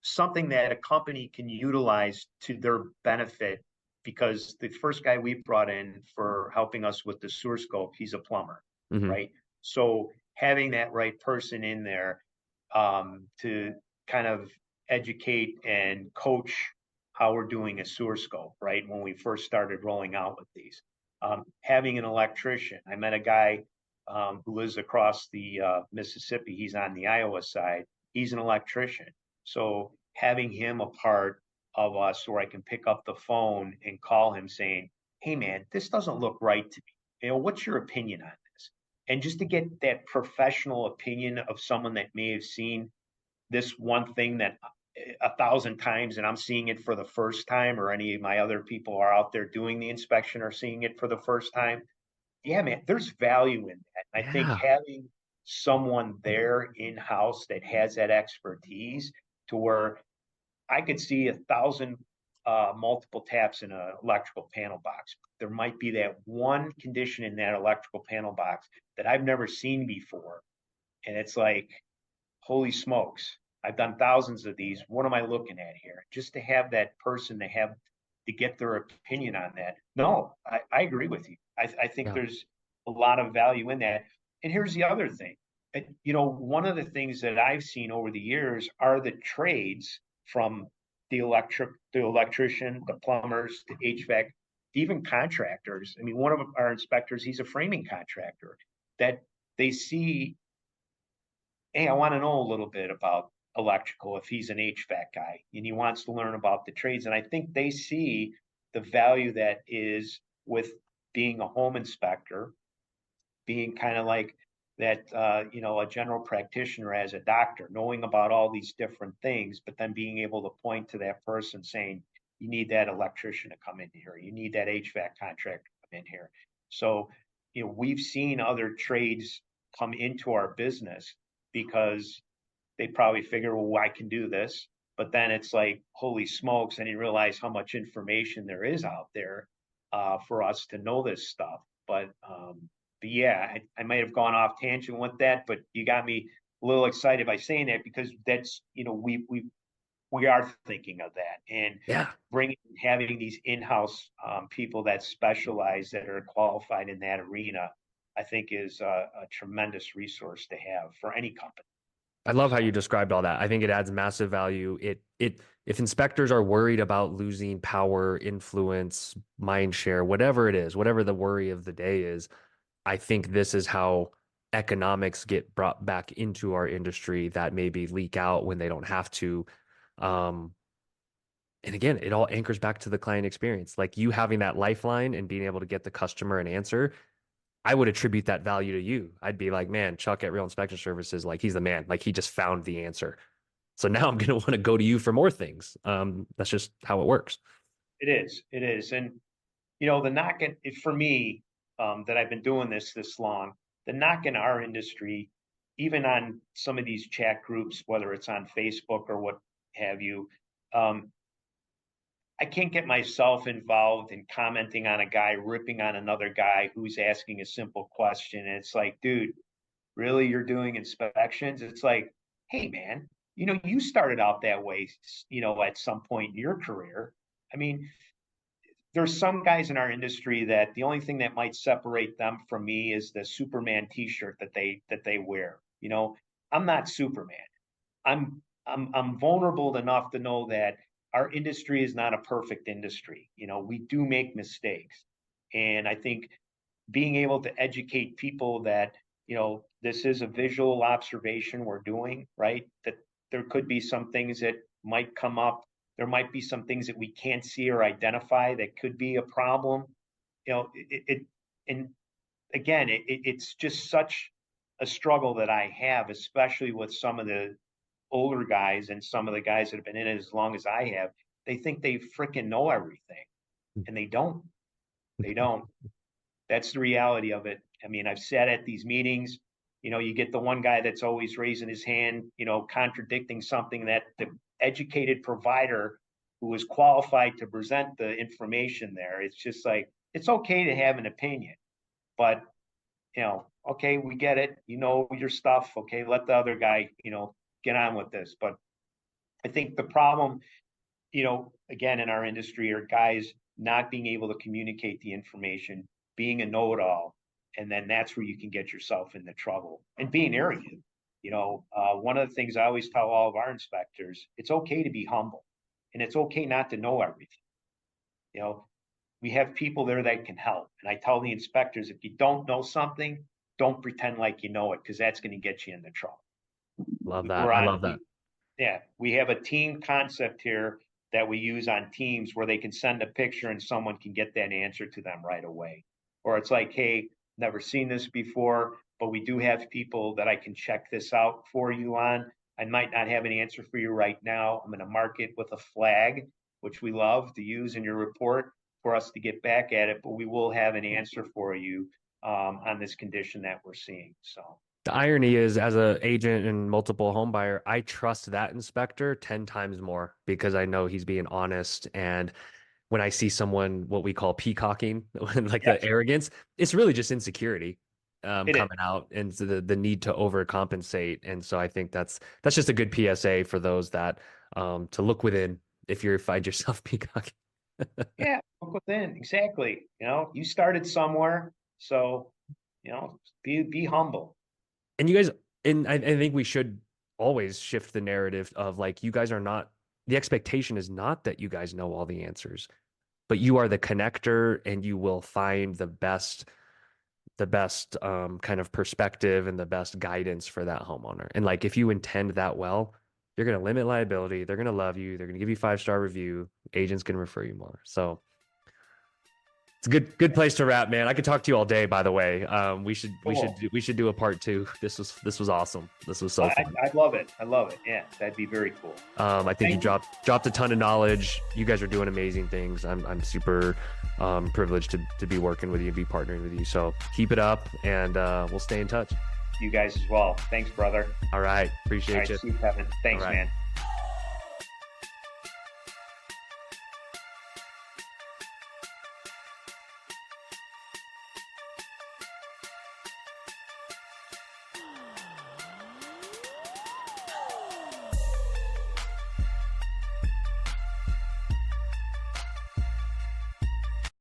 something that a company can utilize to their benefit because the first guy we brought in for helping us with the sewer scope, he's a plumber, Hmm. right? So having that right person in there to kind of educate and coach how we're doing a sewer scope, right? When we first started rolling out with these, having an electrician. I met a guy who lives across the Mississippi. He's on the Iowa side. He's an electrician. So having him a part of us where I can pick up the phone and call him saying, hey man, this doesn't look right to me. What's your opinion on this? And just to get that professional opinion of someone that may have seen this one thing that 1,000 times and I'm seeing it for the first time, or any of my other people are out there doing the inspection are seeing it for the first time. Yeah, man, there's value in that. I think Yeah. having someone there in house that has that expertise to where I could see 1,000 multiple taps in an electrical panel box. there might be that one condition in that electrical panel box that I've never seen before. And it's like, holy smokes, I've done thousands of these. What am I looking at here? Just to have that person to get their opinion on that. No, I agree with you. I think Yeah. there's a lot of value in that. And here's the other thing. One of the things that I've seen over the years are the trades from the electrician, the plumbers, the HVAC, even contractors. I mean, one of our inspectors, he's a framing contractor that they see, hey, I want to know a little bit about electrical if he's an HVAC guy and he wants to learn about the trades. And I think they see the value that is with being a home inspector, being kind of like that, a general practitioner as a doctor, knowing about all these different things, but then being able to point to that person saying, you need that electrician to come in here. You need that HVAC contractor to come in here. So, we've seen other trades come into our business because they probably figure, well, I can do this. But then it's like, holy smokes, and you realize how much information there is out there for us to know this stuff. But yeah, I might have gone off tangent with that, but you got me a little excited by saying that because that's, we are thinking of that and Yeah. having these in-house people that specialize, that are qualified in that arena, I think is a tremendous resource to have for any company. I love how you So described all that. I think it adds massive value. If inspectors are worried about losing power, influence, mind share, whatever it is, whatever the worry of the day is, I think this is how economics get brought back into our industry that maybe leak out when they don't have to. Um, and again, it all anchors back to the client experience. Like you having that lifeline and being able to get the customer an answer, I would attribute that value to you. I'd be like, man, Chuck at Real Inspection Services, like he's the man. Like he just found the answer. So now I'm going to want to go to you for more things. That's just how it works. it is. And, the knock for me, that I've been doing this long, the knock in our industry, even on some of these chat groups, whether it's on Facebook or what have you, um, I can't get myself involved in commenting on a guy ripping on another guy who's asking a simple question. And it's like, dude, really, you're doing inspections? It's like, hey, man, you started out that way, at some point in your career. I mean, there's some guys in our industry that the only thing that might separate them from me is the Superman T-shirt that they wear. I'm not Superman. I'm vulnerable enough to know that our industry is not a perfect industry. We do make mistakes, and I think being able to educate people that this is a visual observation we're doing, right? That there could be some things that might come up. There might be some things that we can't see or identify that could be a problem. And again, it's just such a struggle that I have, especially with some of the older guys and some of the guys that have been in it as long as I have. They think they freaking know everything, and they don't. They don't. That's the reality of it. I mean, I've sat at these meetings. You get the one guy that's always raising his hand, contradicting something that the educated provider who was qualified to present the information there. It's just like, it's okay to have an opinion, but, okay, we get it. Your stuff. Okay, let the other guy, get on with this. But I think the problem, again, in our industry are guys not being able to communicate the information, being a know-it-all, and then that's where you can get yourself into trouble and being arrogant. One of the things I always tell all of our inspectors, it's okay to be humble, and it's okay not to know everything. We have people there that can help, and I tell the inspectors, if you don't know something, don't pretend like you know it, because that's going to get you into trouble. Love We're that. I on, love that. yeah, we have a team concept here that we use on Teams where they can send a picture and someone can get that answer to them right away. Or it's like, hey, never seen this before, but we do have people that I can check this out for you on. I might not have an answer for you right now. I'm going to mark it with a flag, which we love to use in your report for us to get back at it, but we will have an answer for you on this condition that we're seeing. So The irony is, as a agent and multiple home buyer, I trust that inspector 10 times more because I know he's being honest. And when I see someone, what we call peacocking, like the Yes, arrogance, it's really just insecurity it is. coming out, and so the need to overcompensate. And so I think that's just a good PSA for those that to look within if you find yourself peacocking. Yeah, look within, exactly. You started somewhere, so, be humble. And you guys, and I think we should always shift the narrative of like, you guys are not, the expectation is not that you guys know all the answers, but you are the connector and you will find the best kind of perspective and the best guidance for that homeowner. And like, if you intend that well, you're going to limit liability. They're going to love you. They're going to give you 5-star review. Agents can refer you more. So it's a good place to wrap, man. I could talk to you all day, by the way. Cool. We should do a part two. This was awesome. This was so fun. I love it. I love it. Yeah, that'd be very cool. I think you Thank you. dropped a ton of knowledge. You guys are doing amazing things. I'm super privileged to be working with you and be partnering with you. So keep it up, and we'll stay in touch. You guys as well. Thanks, brother. All right, All appreciate right, you. see you, Kevin. Thanks, All right. man.